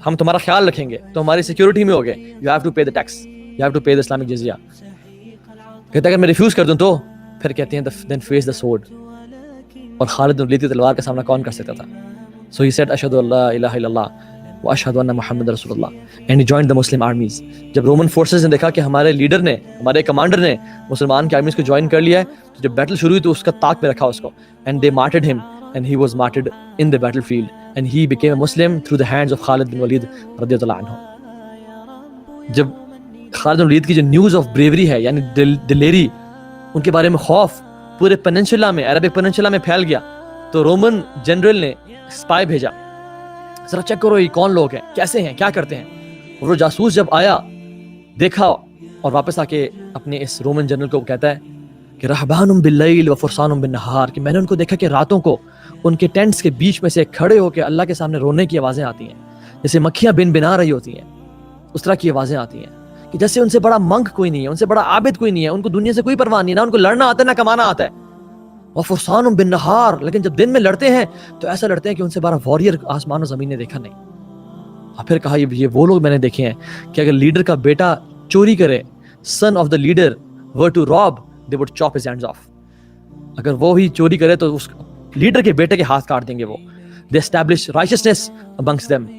ہم تمہارا خیال رکھیں گے, تو ہماری سیکیورٹی میں ہوگے, you have to pay the tax, you have to pay the Islamic جزیہ. کہتے ہیں اگر میں ریفیوز کر دوں تو پھر کہتے ہیں دین فیس دا سورڈ. اور خالد بن ولید کی تلوار کا سامنا کون کر سکتا تھا؟ سو ہی سیڈ اشہد ان لا الہ الا اللہ واشہد ان محمد رسول اللہ and he joined the Muslim armies. جب رومن فورسز نے دیکھا کہ ہمارے لیڈر نے, ہمارے کمانڈر نے مسلمان کی آرمیز کو جوائن کر لیا ہے, تو جب بیٹل شروع ہوئی تو اس کا طاق پہ رکھا اس کو, and they martyred him and he was martyred in the battle field and he became a Muslim through the hands of Khalid bin Walid رضی اللہ عنہ. جب خالد بن ولید کی جو نیوز آف بریوری ہے یعنی دلیری, ان کے بارے میں خوف پورے پیننسولا میں, عربک پیننسولا میں پھیل گیا, تو رومن جنرل نے اسپائی بھیجا, ذرا چیک کرو یہ کون لوگ ہیں, کیسے ہیں, کیا کرتے ہیں. اور وہ جاسوس جب آیا, دیکھا, اور واپس آ کے اپنے اس رومن جنرل کو کہتا ہے کہ رہبان باللیل و فرسان بالنہار, کہ میں نے ان کو دیکھا کہ راتوں کو ان کے ٹینٹس کے بیچ میں سے کھڑے ہو کے اللہ کے سامنے رونے کی آوازیں آتی ہیں, جیسے مکھیاں بن بنا رہی ہوتی ہیں اس طرح کی آوازیں آتی ہیں, کہ جیسے ان سے بڑا منک کوئی نہیں ہے, ان سے بڑا عابد کوئی نہیں ہے, ان کو دنیا سے کوئی پرواہ نہیں ہے, نہ ان کو لڑنا آتا ہے نہ کمانا آتا ہے. وفرسان بالنہار, لیکن جب دن میں لڑتے ہیں تو ایسا لڑتے ہیں کہ ان سے بڑا واریر آسمان و زمین نے دیکھا نہیں. اور پھر کہا یہ وہ لوگ میں نے دیکھے ہیں کہ اگر لیڈر کا بیٹا چوری کرے, son of the leader were to rob, they would chop his hands off. اگر وہ ہی چوری کرے تو اس لیڈر کے بیٹے کے ہاتھ کاٹ دیں گے وہ. They establish righteousness amongst them.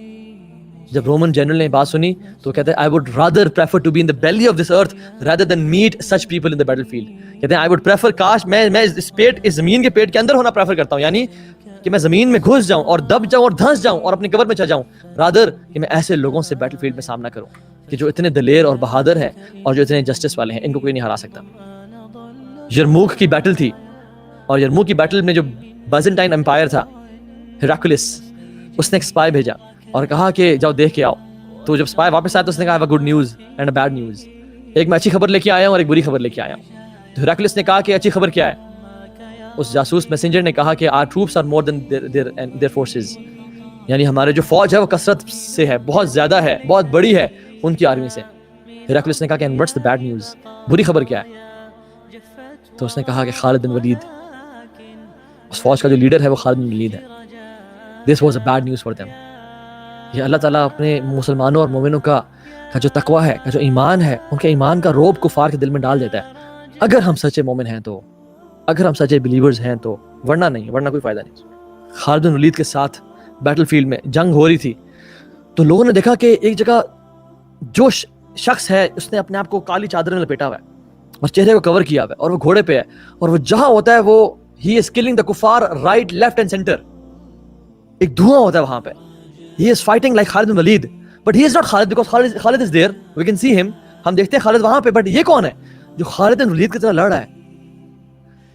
جب رومن جنرل نے بات سنی تو کہتے ہیں I would rather prefer to be in the belly of this earth rather than meet such people in the battlefield. کہتے ہیں I would prefer, کاش میں اس زمین کے پیٹ کے اندر ہونا پریفر کرتا ہوں, یعنی کہ میں زمین میں گھس جاؤں اور دب جاؤں اور دھنس جاؤں اور اپنی قبر میں چل جاؤں, رادر کہ میں ایسے لوگوں سے بیٹل فیلڈ میں سامنا کروں کہ جو اتنے دلیر اور بہادر ہیں اور جو اتنے جسٹس والے ہیں, ان کو کوئی نہیں ہرا سکتا. یرموک کی بیٹل تھی, اور یرموک کی بیٹل میں جو بازنٹائن امپائر تھا ہیراکلس, اس نے ایک اسپائی بھیجا اور کہا کہ جاؤ دیکھ کے آؤ. تو جب اسپائی واپس آیا تو اس نے کہا good news and a bad news, ایک میں اچھی خبر لے کے آیا ہوں اور ایک بری خبر لے کے آیا ہوں. تو ہیراکلس نے کہا کہ اچھی خبر کیا ہے؟ اس جاسوس میسنجر نے کہا کہ our troops are more than their forces, یعنی ہمارے جو فوج ہے وہ کثرت سے ہے, بہت زیادہ ہے, بہت بڑی ہے ان کی آرمی سے. ہیراکلس نے کہا کہ what's the bad news, بری خبر کیا ہے؟ تو اس نے کہا کہ خالد بن ولید, اس فوج کا جو لیڈر ہے وہ خالد بن ولید ہے. This was a bad news for them. یہ اللہ تعالیٰ اپنے مسلمانوں اور مومنوں کا جو تقویٰ ہے, کا جو ایمان ہے, ان کے ایمان کا روب کفار کے دل میں ڈال دیتا ہے, اگر ہم سچے مومن ہیں تو, اگر ہم سچے بلیورز ہیں تو, ورنہ نہیں, ورنہ کوئی فائدہ نہیں. خالد بن ولید کے ساتھ بیٹل فیلڈ میں جنگ ہو رہی تھی تو لوگوں نے دیکھا کہ ایک جگہ جو شخص ہے اس نے اپنے آپ کو کالی چادر میں لپیٹا ہوا ہے اور چہرے کو کور کیا ہوا ہے, اور وہ گھوڑے پہ ہے, اور وہ جہاں ہوتا ہے وہ ہی از کلنگ دا کفار رائٹ لیفٹ اینڈ سینٹر. ایک دھواں ہوتا ہے وہاں پہ. He is fighting like Khalid bin Walid, but he is not Khalid because Khalid is there, we can see him, ہم دیکھتے ہیں خالد وہاں پہ, بٹ یہ کون ہے جو خالد بن ولید کی طرح لڑ رہا ہے؟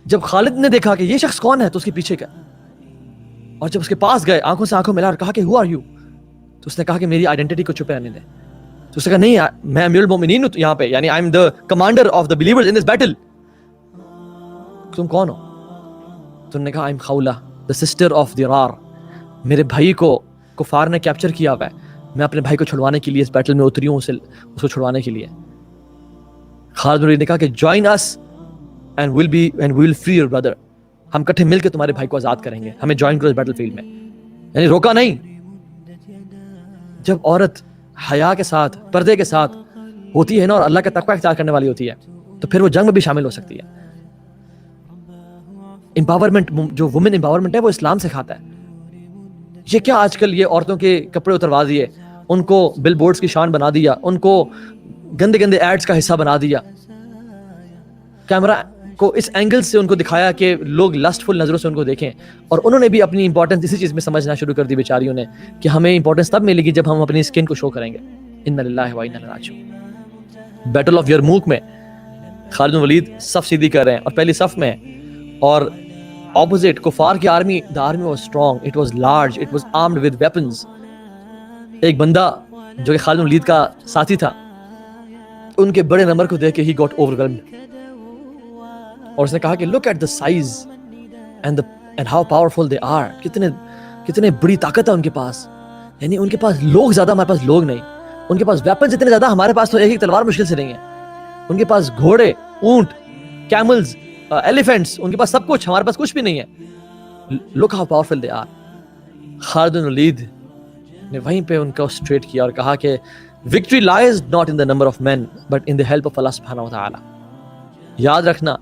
جب خالد نے دیکھا کہ یہ شخص کون ہے تو اس کے پیچھے کا, اور جب اس کے پاس گئے, آنکھوں سے آنکھوں ملا اور کہا کہ ہو آر یو, تو اس نے کہا کہ میری آئیڈینٹی کو چھپے رہنے دیں. تو اس نے کہا نہیں, میں امیر المومنین ہوں یہاں پہ, یعنی I am the commander of the believers in this battle. تم کون ہو؟ تو انہوں نے کہا I am Khawla the sister of Dirar, میرے بھائی کو کفار نے کیپچر کیا ہوا ہے, میں اپنے بھائی کو چھڑوانے کے لیے اس بیٹل میں اتری ہوں, اس کو چھڑوانے کے لیے. خالد بن ولید نے کہا کہ جوائن اس and we'll free your brother, ہم کٹھے مل کے تمہارے بھائی کو آزاد کریں گے, ہمیں جوائن کرو اس بیٹل فیلڈ میں. یعنی روکا نہیں. جب عورت حیا کے ساتھ, پردے کے ساتھ ہوتی ہے نا, اور اللہ کا تقوی اختیار کرنے والی ہوتی ہے, تو پھر وہ جنگ میں بھی شامل ہو سکتی ہے. امپاورمنٹ, جو وومن امپاورمنٹ ہے وہ اسلام سکھاتا ہے. یہ کیا آج کل یہ عورتوں کے کپڑے اتروا دیے, ان کو بل بورڈز کی شان بنا دیا, ان کو گندے گندے ایڈز کا حصہ بنا دیا, کیمرہ کو اس اینگل سے ان کو دکھایا کہ لوگ لسٹفل نظروں سے ان کو دیکھیں, اور انہوں نے بھی اپنی امپورٹنس اسی چیز میں سمجھنا شروع کر دی بیچاریوں نے, کہ ہمیں امپورٹنس تب ملے گی جب ہم اپنی اسکن کو شو کریں گے. ان للہ و انا الیہ راجعون. بیٹل آف یرموک میں خالد بن ولید صف سیدھی کر رہے ہیں اور پہلی صف میں, اور اپوزٹ کفار کی army, the army was strong, it was large, it was armed with weapons. ایک بندہ جو کہ خالد بن ولید کا ساتھی تھا, ان کے بڑے نمبر کو دیکھ کے he got overwhelmed, اور اس نے کہا کہ look at the size and how powerful they are, کتنے بڑی طاقت ہے ان کے پاس. یعنی ان کے پاس لوگ زیادہ, ہمارے پاس لوگ نہیں. ان کے پاس ویپنز اتنے زیادہ, ہمارے پاس تو ایک تلوار مشکل سے نہیں ہے. ان کے پاس گھوڑے, اونٹ, کیملز, ایلیفینٹس, ان کے پاس سب کچھ, ہمارے پاس کچھ بھی نہیں ہے. look how powerful they are. Khalid bin ولید نے وہیں پہ ان کو اسٹریٹ کیا اور کہا کہ victory lies not in the number of men but in the help of Allah subhanahu wa ta'ala. یاد رکھنا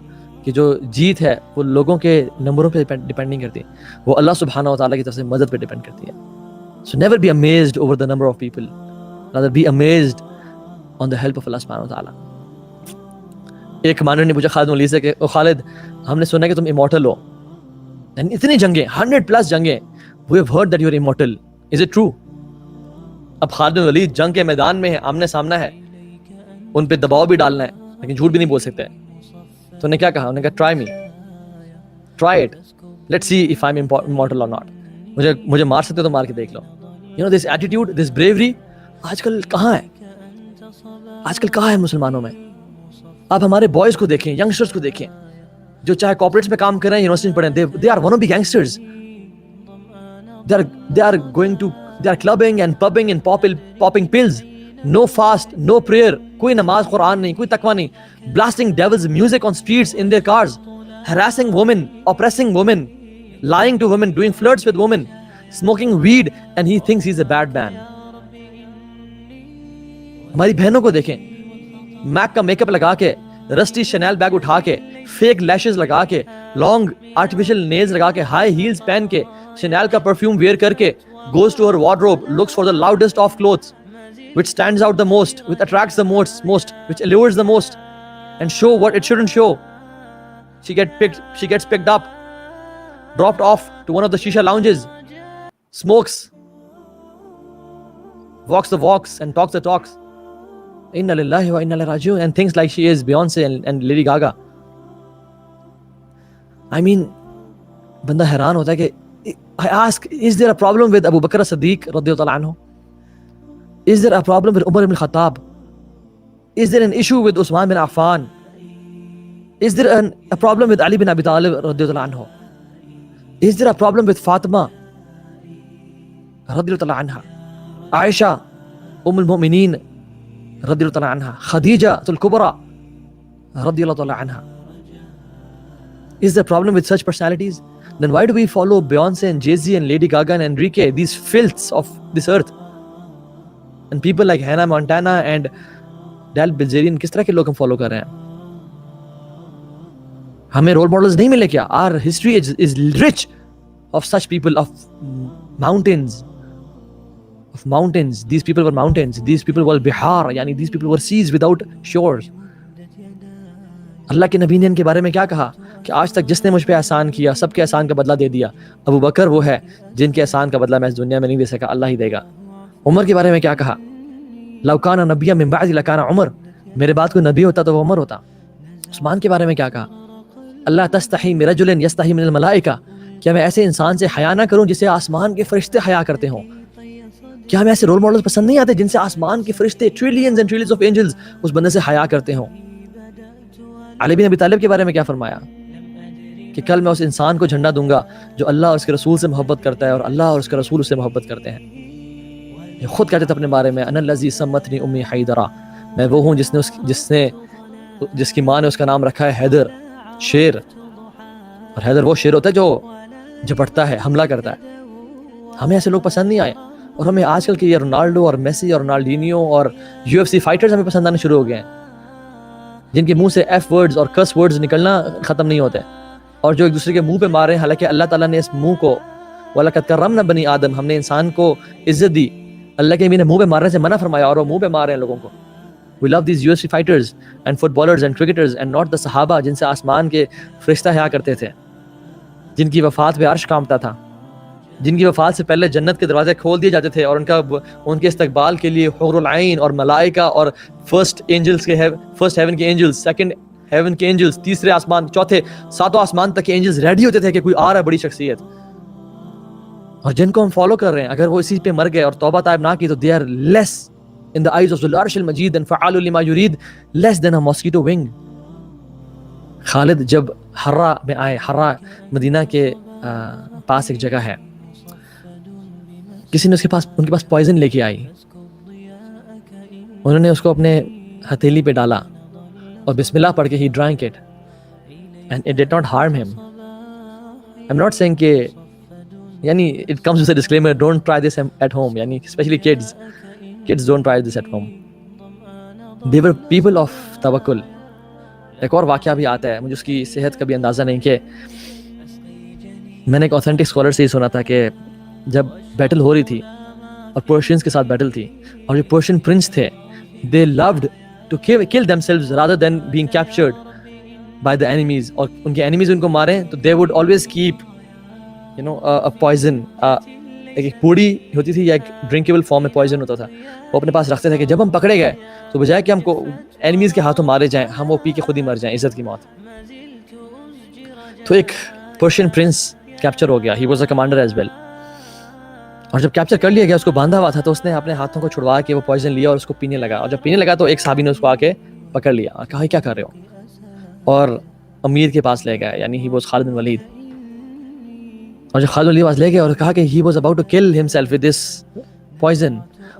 کہ جو جیت ہے وہ لوگوں کے نمبروں پہ ڈیپینڈ نہیں کرتی, وہ اللہ سبحانہ و تعالیٰ کی طرف سے مدد پہ ڈیپینڈ کرتی ہے. So never be amazed over the number of people, rather be amazed on the help of Allah سبحانہ و تعالیٰ. ایک کمانڈر نے پوچھا خالد ولید سے کہ خالد ہم نے سنا کہ تم immortal ہو, اتنی جنگیں 100+ جنگیں, we have heard that you are immortal, is it true؟ اب خالد ولید جنگ کے میدان میں ہے, آمنے سامنا ہے, ان پہ دباؤ بھی ڈالنا ہے لیکن جھوٹ بھی نہیں بول سکتے. تو انہوں نے کیا کہا, انہوں نے کہا try me, try it, let's see if I'm immortal or not. مجھے مار سکتے تو مار کے دیکھ لو. You know this attitude, this bravery آج کل کہاں ہے مسلمانوں میں؟ آپ ہمارے بوائز کو دیکھیں, ینگسٹرز کو دیکھیں جو چاہے کارپوریٹس میں کام کر رہے ہیں, یونیورسٹی میں پڑھیں, they are wannabe gangsters. They are going to, they are clubbing and pubbing and popping pills. No fast, no prayer, کوئی نماز قرآن نہیں, کوئی تقوی نہیں, blasting devil's music on streets in their cars, harassing women, oppressing women, lying to women, doing flirts with women, smoking weed, and he thinks he's a bad man. ہماری بہنوں کو دیکھیں, میک کا میک اپ لگا کے, rusty Chanel bag اٹھا کے, fake lashes لگا کے, لانگ آرٹیفیشل نیلز لگا کے, ہائی ہیلز پہن کے, شنیل کا پرفیوم ویئر کر کے, goes to her wardrobe, looks for the loudest of clothes, which stands out the most, which attracts the most, which allures the most, and show what it shouldn't show. She gets picked up, dropped off to one of the shisha lounges, smokes, walks the walks and talks the talks. Inna lillahi wa inna ilaihi raji'un, and thinks like she is Beyonce and Lady Gaga. I mean, banda حیران ہوتا ہے کہ I ask, is there a problem with Abu Bakr as-Siddiq radiyallahu anhu? Is there a problem with Umar ibn Khattab? Is there an issue with Usman bin Affan? Is there a problem with Ali bin Abi Talib radiyallahu anhu? Is there a problem with Fatima radiyallahu anha? Aisha Umm al-Mu'mineen radiyallahu anha? Khadija al-Kubra radiyallahu anha? Is there a problem with such personalities? Then why do we follow Beyonce and Jay-Z and Lady Gaga and Enrique, these filths of this earth? And people like Hannah Montana and Del Bilzerian, کس طرح کے لوگ ہم follow کر رہے ہیں؟ ہمیں role models نہیں ملے کیا؟ Our history is rich of such people, of mountains. These people were mountains. These people were bihar, یعنی these people were seas without shores. اللہ کے نبی نے ان کے بارے میں کیا کہا کہ آج تک جس نے مجھ پہ احسان کیا سب کے احسان کا بدلہ دے دیا. ابو بکر وہ ہے جن کے احسان کا بدلہ میں اس دنیا میں نہیں دے سکا, اللہ ہی دے گا. عمر کے بارے میں کیا کہا, لو کان نبی من بعد لکان عمر, میرے بعد کوئی نبی ہوتا تو وہ عمر ہوتا. عثمان کے بارے میں کیا کہا, اللہ تستحی من رجل یستحی من الملائکہ, کیا میں ایسے انسان سے حیا نہ کروں جسے آسمان کے فرشتے حیا کرتے ہوں؟ کیا ہمیں ایسے رول ماڈلز پسند نہیں آتے جن سے آسمان کے فرشتے trillions and trillions of angels اس بندے سے حیا کرتے ہوں؟ علی بن ابی طالب کے بارے میں کیا فرمایا کہ کل میں اس انسان کو جھنڈا دوں گا جو اللہ اور اس کے رسول سے محبت کرتا ہے اور اللہ اور اس کے رسول اس سے محبت کرتے ہیں. یہ خود کہتے تھے اپنے بارے میں, انا الذی سمتنی امی حیدرا, میں وہ ہوں جس کی ماں نے اس کا نام رکھا ہے حیدر, شیر. اور حیدر وہ شیر ہوتا ہے جو جھپٹتا ہے, حملہ کرتا ہے. ہمیں ایسے لوگ پسند نہیں آئے, اور ہمیں آج کل کے یہ رونالڈو اور میسی اور رونالڈینیو اور UFC فائٹرز ہمیں پسند آنے شروع ہو گئے ہیں, جن کے منہ سے ایف ورڈز اور کرس ورڈز نکلنا ختم نہیں ہوتے, اور جو ایک دوسرے کے منہ پہ مارے ہیں, حالانکہ اللہ تعالیٰ نے اس منہ کو وَلَقَدْ كَرَّمْنَا بَنِي آدم, ہم نے انسان کو عزت دی, اللہ کے نبی نے منہ پہ مارنے سے منع فرمایا اور وہ منہ پہ مار رہے ہیں لوگوں کو. We love these UFC fighters and footballers and cricketers and not the صحابہ جن سے آسمان کے فرشتہ حیا کرتے تھے, جن کی وفات پہ عرش کانپتا تھا, جن کی وفات سے پہلے جنت کے دروازے کھول دیے جاتے تھے اور ان کے استقبال کے لیے حور العین اور ملائکہ اور فرسٹ ہیون کے اینجلز, سیکنڈ ہیون کے اینجلز, تیسرے آسمان, چوتھے, ساتوں آسمان تک کے اینجلز ریڈی ہوتے تھے کہ کوئی آ رہا ہے بڑی شخصیت. اور جن کو ہم فالو کر رہے ہیں اگر وہ اسی پہ مر گئے اور توبہ طائب نہ کی تو they are less in the eyes of the العرش المجید and فعال لما یرید, less than a mosquito wing. خالد جب حرا میں آئے, حرا مدینہ کے پاس ایک جگہ ہے, کسی نے ان کے پاس پوائزن لے کے آئی, انہوں نے اس کو اپنے ہتھیلی پہ ڈالا اور بسم اللہ پڑھ کے he drank it and it did not harm him. I'm not saying کہ یعنی it comes with a disclaimer, don't try this at home, یعنی especially kids don't try this at home. They were people of tawakkul, ایک اور واقعہ بھی آتا ہے, مجھے اس کی صحت کا بھی اندازہ نہیں, کہ میں نے ایک اوتھینٹک اسکالر سے یہ سنا تھا کہ جب بیٹل ہو رہی تھی اور پرشینس کے ساتھ بیٹل تھی, اور جو پرشین پرنس تھے they loved to kill themselves rather than being captured by the enemies, اور ان کے enemies ان کو ماریں تو they would always keep a poison, ایک پوڑی ہوتی تھی یا ایک ڈرنکیبل فارم میں پوائزن ہوتا تھا, وہ اپنے پاس رکھتے تھے کہ جب ہم پکڑے گئے تو بجائے کہ ہم کو اینیمیز کے ہاتھوں مارے جائیں, ہم وہ پی کے خود ہی مر جائیں عزت کی موت. تو ایک پرشین پرنس کیپچر ہو گیا, he was a commander as well, اور جب کیپچر کر لیا گیا, اس کو باندھا ہوا تھا, تو اس نے اپنے ہاتھوں کو چھڑوا کے وہ پوائزن لیا اور اس کو پینے لگا, اور جب پینے لگا تو ایک صحابی نے اس کو آ کے پکڑ لیا اور کہا کیا کر رہے ہو, اور امیر کے پاس لے گئے, یعنی ہی واز خالد بن ولید, اور جب خالد بن ولید پاس لے گئے اور کہا کہ he was about to kill himself with this poison,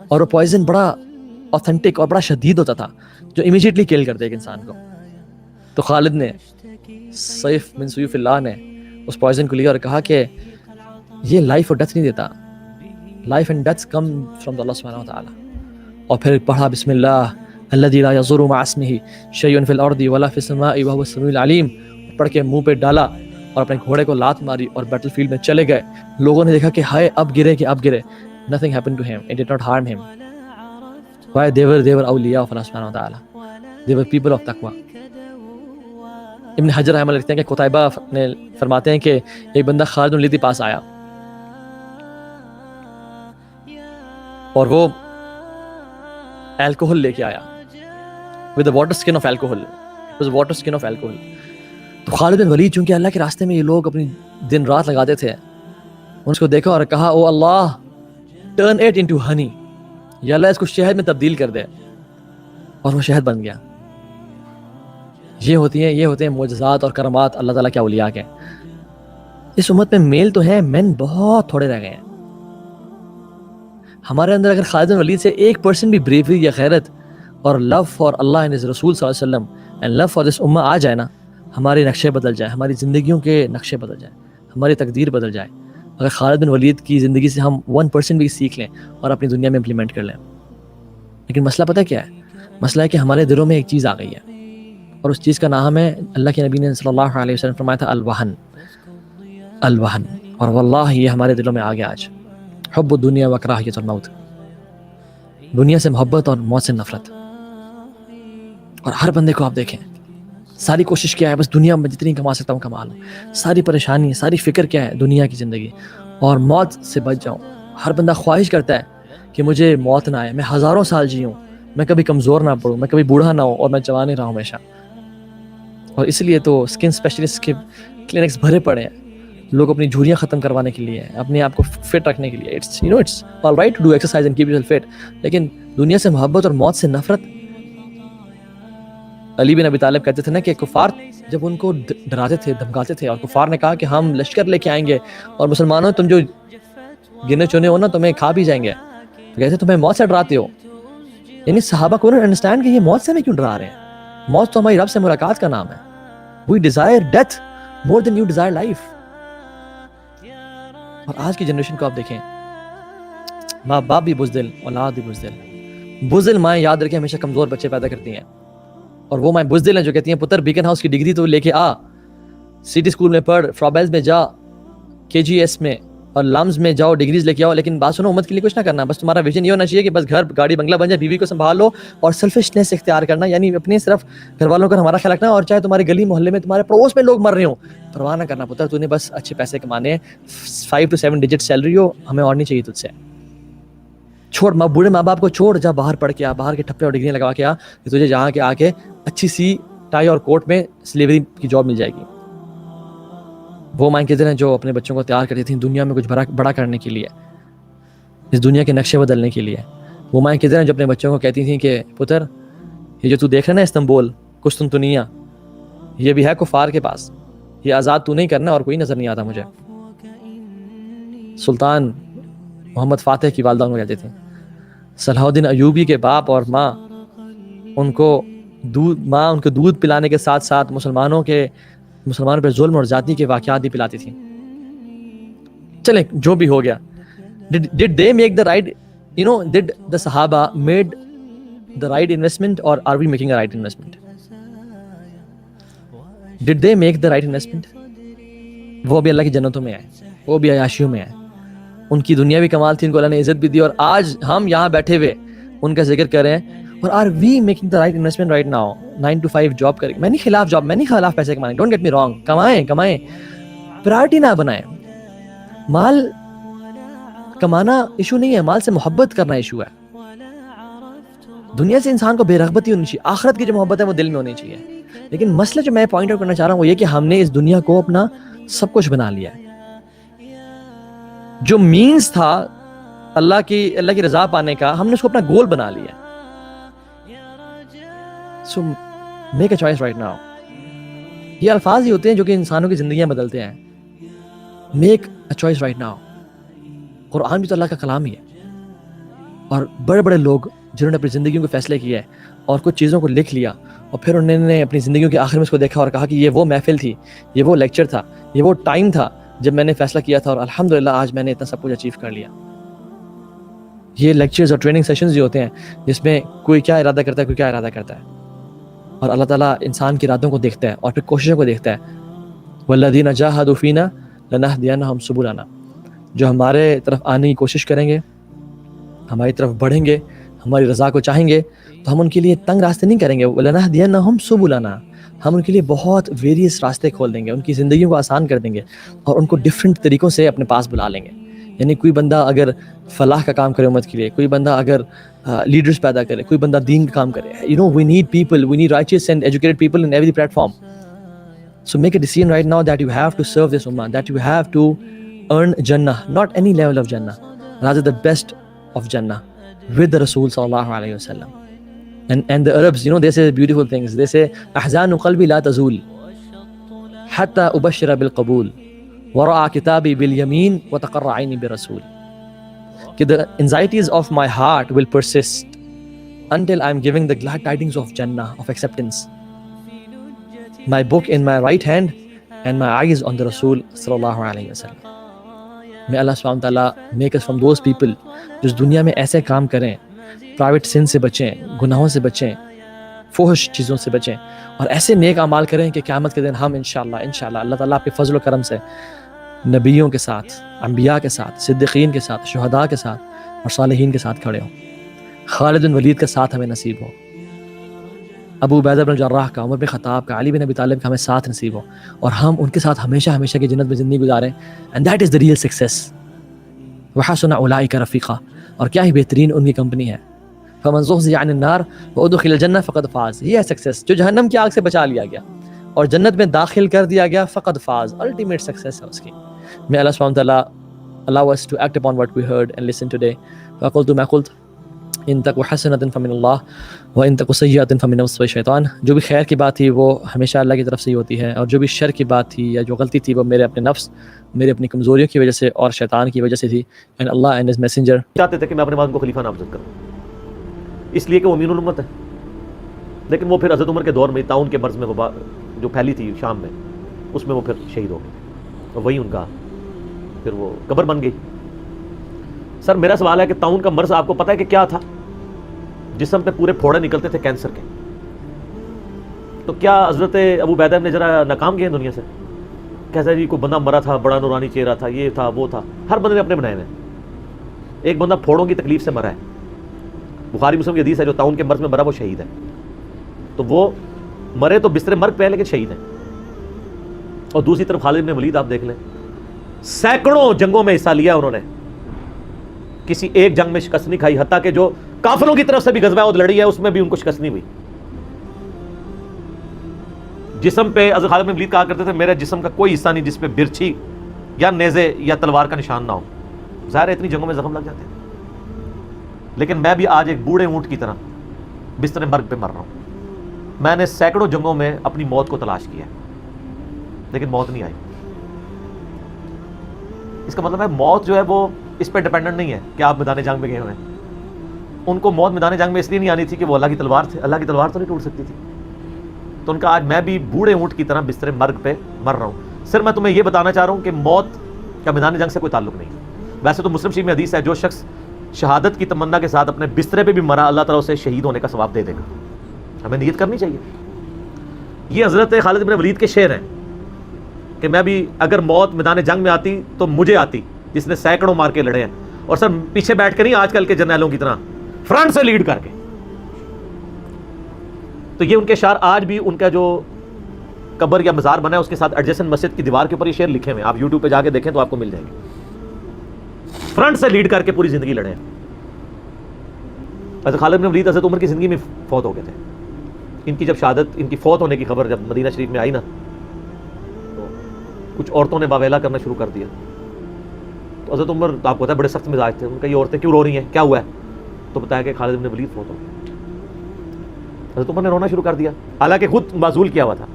اور وہ پوائزن بڑا اوتھینٹک اور بڑا شدید ہوتا تھا جو امیجیٹلی کل کر دے ایک انسان کو. تو خالد نے, سیف من سیوف اللہ نے, اس پوائزن کو لیا اور کہا کہ یہ لائف اور ڈیتھ نہیں دیتا, life and death come from Allah سبحانہ وتعالی, اور پھر پڑھا بسم اللہ الذی لا یضر مع اسمہ شیء فی الارض ولا فی السماء وهو السمیع العلیم, پڑھ کے منہ پہ ڈالا اور اپنے گھوڑے کو لات ماری اور بیٹل فیلڈ میں چلے گئے. لوگوں نے دیکھا کہ ہائے اب گرے کہ اب گرے, nothing happened to him, it did not harm him. Why? They were awliya of Allah subhanahu wa ta'ala, they were people of taqwa. ابن حجر رحمہ اللہ لکھتے ہیں کہ قتیبہ نے فرماتے ہیں کہ ایک بندہ خالد بن ولید کے پاس آیا اور وہ الکوہل لے کے آیا with a water skin of alcohol, it was water skin of alcohol. تو خالد بن ولید چونکہ اللہ کے راستے میں یہ لوگ اپنی دن رات لگاتے تھے, اس کو دیکھا اور کہا او اللہ turn it into honey, یا اللہ اس کو شہد میں تبدیل کر دے, اور وہ شہد بن گیا. یہ ہوتے ہیں معجزات اور کرامات اللہ تعالیٰ کے اولیاء کے. اس امت میں میل تو ہے, مین بہت تھوڑے رہ گئے ہیں. ہمارے اندر اگر خالد بن ولید سے 1% بھی بریوری یا غیرت اور لو فار اللہ اینڈ ہز رسول صلی اللہ علیہ وسلم اینڈ لو فار دس امہ آ جائے نا, ہمارے نقشے بدل جائیں, ہماری زندگیوں کے نقشے بدل جائیں, ہماری تقدیر بدل جائے. اگر خالد بن ولید کی زندگی سے ہم 1% بھی سیکھ لیں اور اپنی دنیا میں امپلیمنٹ کر لیں. لیکن مسئلہ پتہ کیا ہے؟ مسئلہ ہے کہ ہمارے دلوں میں ایک چیز آ گئی ہے, اور اس چیز کا نام ہے, اللہ کے نبی نے صلی اللہ علیہ وسلم فرمایا تھا الوہن. اور واللہ یہ ہمارے دلوں میں آ گیا آج. حب الدنیا و کراہیت الموت, دنیا سے محبت اور موت سے نفرت. اور ہر بندے کو آپ دیکھیں, ساری کوشش کیا ہے بس دنیا میں جتنی کما سکتا ہوں کما لوں, ساری پریشانی ساری فکر کیا ہے دنیا کی زندگی اور موت سے بچ جاؤں. ہر بندہ خواہش کرتا ہے کہ مجھے موت نہ آئے, میں ہزاروں سال جیوں, میں کبھی کمزور نہ پڑوں, میں کبھی بوڑھا نہ ہوں, اور میں جوان ہی رہا ہوں ہمیشہ. اور اس لیے تو اسکن اسپیشلسٹ کے کلینکس بھرے پڑے ہیں, لوگ اپنی جھریاں ختم کروانے کے لیے, اپنے آپ کو فٹ رکھنے کے لیے. It's all right to do exercise and keep yourself fit, لیکن دنیا سے محبت اور موت سے نفرت. علی بن ابی طالب کہتے تھے نا کہ کفار جب ان کو ڈراتے تھے دھمکاتے تھے, اور کفار نے کہا کہ ہم لشکر لے کے آئیں گے اور مسلمانوں تم جو گنے چنے ہو نا تمہیں کھا بھی جائیں گے, تو کہتے تمہیں موت سے ڈراتے ہو. یعنی صحابہ کو انڈرسٹینڈ کہ یہ موت سے ہمیں کیوں ڈرا رہے ہیں. موت تو ہماری رب سے ملاقات کا نام ہے. We desire death more than you desire life. اور آج کی جنریشن کو آپ دیکھیں, ماں باپ بھی بزدل, اولاد بھی بزدل. بزدل مائیں یاد رکھیں ہمیشہ کمزور بچے پیدا کرتی ہیں, اور وہ مائیں بزدل ہیں جو کہتی ہیں پتر بیکن ہاؤس کی ڈگری تو لے کے آ, سٹی اسکول میں پڑھ, فرابیلز میں جا, KGS میں اور لمز میں جاؤ, ڈگریز لے کے آؤ, لیکن بات سنو امت کے لیے کچھ نہ کرنا. بس تمہارا ویژن یہ ہونا چاہیے کہ بس گھر گاڑی بنگلہ بن جائے, بیوی کو سنبھال لو, اور سیلفشنس اختیار کرنا, یعنی اپنے صرف گھر والوں کا ہمارا خیال رکھنا, اور چاہے تمہارے گلی محلے میں تمہارے پڑوس میں لوگ مر رہے ہوں پرواہ نہ کرنا. پتر تو نے بس اچھے پیسے کمانے ہیں, 5 to 7 ڈیجٹ سیلری ہو, ہمیں اور نہیں چاہیے تجھ سے. چھوڑ بوڑھے ماں باپ کو چھوڑ, جا باہر پڑھ کے آ, باہر کے ٹھپے اور ڈگریاں لگا کے آ, کہ تجھے جہاں کے آ کے اچھی سی ٹائی اور کوٹ میں سلیوری کی جاب مل جائے گی. وہ مائیں کہتے ہیں جو اپنے بچوں کو تیار کرتی تھیں دنیا میں کچھ بڑا کرنے کے لیے, اس دنیا کے نقشے بدلنے کے لیے. وہ مائیں کہتے ہیں جو اپنے بچوں کو کہتی تھیں کہ پتر یہ جو تو دیکھ رہا ہے نا استنبول, قسطنطنیہ, یہ بھی ہے کفار کے پاس, یہ آزاد تو نہیں کرنا, اور کوئی نظر نہیں آتا مجھے. سلطان محمد فاتح کی والدہ ان کو کہتے تھے. صلاح الدین ایوبی کے باپ اور ماں ان کو دودھ پلانے کے ساتھ ساتھ مسلمانوں پر ظلم اور زیادتی کے واقعات بھی پلاتی تھیں. چلیں جو بھی ہو گیا, did they make the right, did the Sahaba made the right investment, or are we making a right investment? Did they make the right investment? وہ بھی اللہ کی جنتوں میں آئے, وہ بھی عیاشیوں میں آئے, ان کی دنیا بھی کمال تھی, ان کو اللہ نے عزت بھی دی, اور آج ہم یہاں بیٹھے ہوئے ان کا ذکر کر رہے ہیں. اور are we making the right investment right now? 9 to 5 job کریں. میں نہیں خلاف جاب, میں نہیں خلاف پیسے کمانے, ڈونٹ گیٹ می رانگ, کمائیں, پرائرٹی نہ بنائیں. مال کمانا ایشو نہیں ہے, مال سے محبت کرنا ایشو ہے. دنیا سے انسان کو بے رغبتی ہونی چاہیے, آخرت کی جو محبت ہے وہ دل میں ہونی چاہیے. لیکن مسئلہ جو میں پوائنٹ آؤٹ کرنا چاہ رہا ہوں وہ یہ کہ ہم نے اس دنیا کو اپنا سب کچھ بنا لیا ہے. جو مینز تھا اللہ کی رضا پانے کا, ہم نے اس کو اپنا گول بنا لیا. سو make a choice right now. یہ الفاظ ہی ہوتے ہیں جو کہ انسانوں کی زندگیاں بدلتے ہیں. Make a choice right now. قرآن بھی تو اللہ کا کلام ہی ہے, اور بڑے بڑے لوگ جنہوں نے اپنی زندگیوں کے فیصلے کیے اور کچھ چیزوں کو لکھ لیا, اور پھر انہوں نے اپنی زندگیوں کے آخر میں اس کو دیکھا اور کہا کہ یہ وہ محفل تھی, یہ وہ لیکچر تھا, یہ وہ ٹائم تھا جب میں نے فیصلہ کیا تھا, اور الحمدللہ آج میں نے اتنا سب کچھ اچیو کر لیا. یہ لیکچرز اور ٹریننگ سیشنز ہی ہوتے ہیں جس میں کوئی کیا ارادہ کرتا ہے, کوئی کیا ارادہ کرتا ہے, اور اللہ تعالیٰ انسان کے ارادوں کو دیکھتا ہے اور پھر کوششوں کو دیکھتا ہے. والذین جاہدوا فینا لنہدینہم سبلنا. جو ہمارے طرف آنے کی کوشش کریں گے, ہماری طرف بڑھیں گے, ہماری رضا کو چاہیں گے, تو ہم ان کے لیے تنگ راستے نہیں کریں گے. وَلَنَهْدِيَنَّهُمْ سُبُلَنَا. ہم ان کے لیے بہت ویریس راستے کھول دیں گے, ان کی زندگیوں کو آسان کر دیں گے, اور ان کو ڈفرینٹ طریقوں سے اپنے پاس بلا لیں گے. یعنی کوئی بندہ اگر فلاح کا کام کرے امت کے لیے, کوئی بندہ اگر لیڈرز پیدا کرے, کوئی بندہ دین کا کام کرے. We need people, we need riches and educated people in every platform. So make a decision right now that you have to serve this امہ, that you have to earn جنہ, not any level of جنہ, rather the best of Jannah with the Rasul sallallahu alayhi wa sallam. And the Arabs, they say beautiful things. They say ahzanu qalbi la tazul hatta ubashshira bil qabul wa ra'a kitabi bil yamin wa taqarra ayni bi rasul. The anxieties of my heart will persist until I'm giving the glad tidings of Jannah, of acceptance. My book in my right hand and my eyes on the Rasul sallallahu alayhi wa sallam. May Allah subhanahu wa ta'ala make us from those people جو اس دنیا میں ایسے کام کریں, private سن سے بچیں, گناہوں سے بچیں, فحش چیزوں سے بچیں, اور ایسے نیک اعمال کریں کہ قیامت کے دن ہم انشاءاللہ اللہ تعالیٰ آپ کے فضل و کرم سے نبیوں کے ساتھ, انبیاء کے ساتھ, صدیقین کے ساتھ, شہداء کے ساتھ اور صالحین کے ساتھ کھڑے ہوں. خالد بن ولید کا ساتھ ہمیں نصیب ہو, ابو عبیدہ بن الجراح کا, عمر بن خطاب کا, علی بن ابی طالب کا ہمیں ساتھ نصیب ہو, اور ہم ان کے ساتھ ہمیشہ کی جنت میں زندگی گزاریں. And that is the real success. وحسن اولئک رفیقا. اور کیا ہی بہترین ان کی کمپنی ہے. فمن زحزح عن النار وادخل الجنہ فقد فاز. یہ ہے سکسیس, جو جہنم کی آگ سے بچا لیا گیا اور جنت میں داخل کر دیا گیا, فقد فاز, الٹیمیٹ سکسیس ہے اس کی. May Allah subhanahu wa ta'ala allow us to act upon what we heard and listen today. فقلت ما قلت ان تک حسنۃ فمن اللہ و ان تک سیئۃ فمن نفس الشیطان. جو بھی خیر کی بات تھی وہ ہمیشہ اللہ کی طرف سے ہی ہوتی ہے, اور جو بھی شر کی بات تھی یا جو غلطی تھی وہ میرے اپنے نفس, میرے اپنی کمزوریوں کی وجہ سے اور شیطان کی وجہ سے تھی. And Allah and his messenger چاہتے تھے کہ میں اپنے بعد کو خلیفہ نامزد کروں, اس لیے کہ وہ امین الامت ہے. لیکن وہ پھر حضرت عمر کے دور میں طاعون کے مرض میں وبا جو پھیلی تھی شام میں, اس میں وہ پھر شہید ہو گئے, اور وہی ان کا پھر وہ قبر بن گئی. سر میرا سوال ہے کہ طاعون کا مرض آپ کو پتہ ہے کہ کیا تھا؟ جسم پہ پورے پھوڑے نکلتے تھے کینسر کے. تو کیا حضرت ابو عبیدہ نے ذرا ناکام گئے دنیا سے؟ کیسا جی کوئی بندہ مرا تھا, بڑا نورانی چہرہ تھا, یہ تھا وہ تھا. ہر بندے نے اپنے بنائے ہیں. ایک بندہ پھوڑوں کی تکلیف سے مرا ہے, بخاری مسلم کی حدیث ہے, جو طاعون کے مرض میں مرا وہ شہید ہے. تو وہ مرے تو بستر مرگ پہ ہے لیکن شہید ہے. اور دوسری طرف خالد بن ولید آپ دیکھ لیں, سینکڑوں جنگوں میں حصہ لیا انہوں نے, کسی ایک جنگ میں شکست نہیں کھائی, حتیٰ کہ جو کافروں کی طرف سے بھی غزوہ احد لڑی ہے اس میں بھی ان کو شکست نہیں ہوئی. جسم پہ حضرت خالد بن ولید کہا کرتے تھے میرے جسم کا کوئی حصہ نہیں جس پہ برچھی یا نیزے یا تلوار کا نشان نہ ہو. ظاہر ہے اتنی جنگوں میں زخم لگ جاتے ہیں, لیکن میں بھی آج ایک بوڑھے اونٹ کی طرح بستر مرگ پہ مر رہا ہوں. میں نے سینکڑوں جنگوں میں اپنی موت کو تلاش کیا لیکن موت نہیں آئی. اس کا مطلب ہے موت جو ہے وہ اس پہ ڈیپینڈنٹ نہیں ہے کہ آپ میدان جنگ میں گئے ہوئے ہیں. ان کو موت میدان جنگ میں اس لیے نہیں آنی تھی کہ وہ اللہ کی تلوار تھے, اللہ کی تلوار تو نہیں ٹوٹ سکتی تھی. تو ان کا آج میں بھی بوڑھے اونٹ کی طرح بستر مرگ پہ مر رہا ہوں. صرف میں تمہیں یہ بتانا چاہ رہا ہوں کہ موت کا میدان جنگ سے کوئی تعلق نہیں. ویسے تو مسلم شریف میں حدیث ہے جو شخص شہادت کی تمنا کے ساتھ اپنے بسترے پہ بھی مرا اللہ تعالیٰ اسے شہید ہونے کا ثواب دے دے گا. ہمیں نیت کرنی چاہیے. یہ حضرت خالد بن ولید کے شعر ہیں کہ میں بھی اگر موت میدان جنگ میں آتی تو مجھے آتی جس نے سینکڑوں مار کے لڑے ہیں، اور سر پیچھے بیٹھ کے نہیں آج کل کے جرنیلوں کی طرح، فرنٹ سے لیڈ کر کے. تو یہ ان کے اشعار آج بھی ان کا جو قبر یا مزار بنا ہے اس کے ساتھ ایڈجسٹنٹ مسجد کی دیوار کے اوپر یہ شعر لکھے ہوئے ہیں. آپ یوٹیوب پہ جا کے دیکھیں تو آپ کو مل جائیں گے. فرنٹ سے لیڈ کر کے پوری زندگی لڑے ہیں. حضرت خالد بن ولید حضرت عمر کی زندگی میں فوت ہو گئے تھے. ان کی جب شہادت، ان کی فوت ہونے کی خبر جب مدینہ شریف میں آئی نا، تو کچھ عورتوں نے باویلا کرنا شروع کر دیا. تو حضرت عمر تو آپ کو پتا ہے بڑے سخت مزاج تھے. ان کا یہ عورتیں کیوں رو رہی ہیں، کیا ہوا ہے؟ تو بتایا کہ خالد بن ولید فوت ہو گئے. حضرت عمر نے رونا شروع کر دیا، حالانکہ خود معزول کیا ہوا تھا،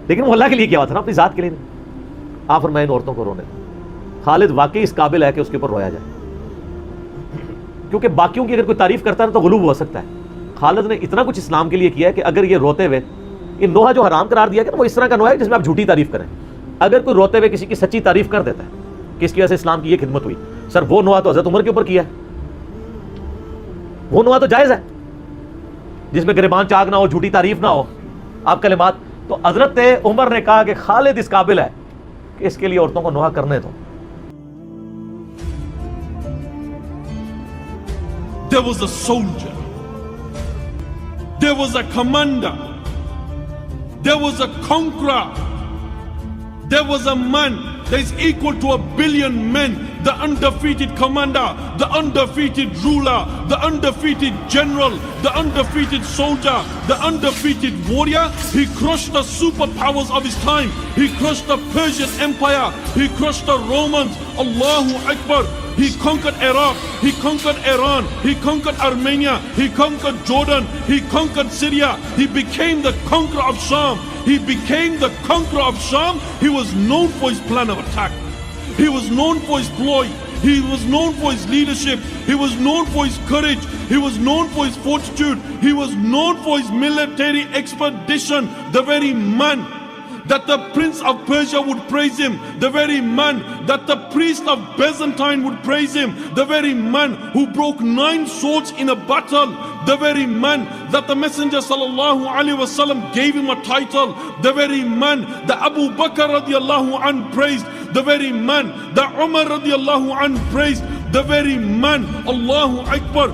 لیکن وہ اللہ کے لیے کیا ہوا تھا نا، اپنی ذات کے لیے نہیں. آپ فرمائیں ان عورتوں کو رونے. خالد واقعی اس قابل ہے کہ اس کے اوپر رویا جائے، کیونکہ باقیوں کی اگر کوئی تعریف کرتا ہے تو غلو ہو سکتا ہے. خالد نے اتنا کچھ اسلام کے لیے کیا ہے کہ اگر یہ روتے ہوئے، یہ نوحہ جو حرام قرار دیا کہ وہ اس طرح کا نوحہ ہے جس میں آپ جھوٹی تعریف کریں. اگر کوئی روتے ہوئے کسی کی سچی تعریف کر دیتا ہے کہ اس کی وجہ سے اسلام کی یہ خدمت ہوئی، سر وہ نوحہ تو حضرت عمر کے اوپر کیا ہے. وہ نوحہ تو جائز ہے جس میں گریبان چاک نہ ہو، جھوٹی تعریف نہ ہو، آپ کلمات. تو حضرت عمر نے کہا کہ خالد اس قابل ہے کہ اس کے لیے عورتوں کو نوحہ کرنے دو. There was a soldier, there was a commander, there was a conqueror, there was a man that is equal to 1 billion men, the undefeated commander, the undefeated ruler, the undefeated general, the undefeated soldier, the undefeated warrior. He crushed the superpowers of his time. He crushed the Persian Empire. He crushed the Romans. Allahu Akbar. He conquered Iraq, he conquered Iran, he conquered Armenia, he conquered Jordan, he conquered Syria. He became the conqueror of Sham. He became the conqueror of Sham. He was known for his plan of attack. He was known for his ploy. He was known for his leadership. He was known for his courage. He was known for his fortitude. He was known for his military expedition. The very man that the prince of Persia would praise him, the very man that the priest of Byzantine would praise him, the very man who broke 9 swords in a battle, the very man that the Messenger sallallahu alaihi wasallam gave him a title, the very man that Abu Bakr radiallahu anhu praised, the very man that Umar radiallahu anhu praised, the very man, Allahu Akbar,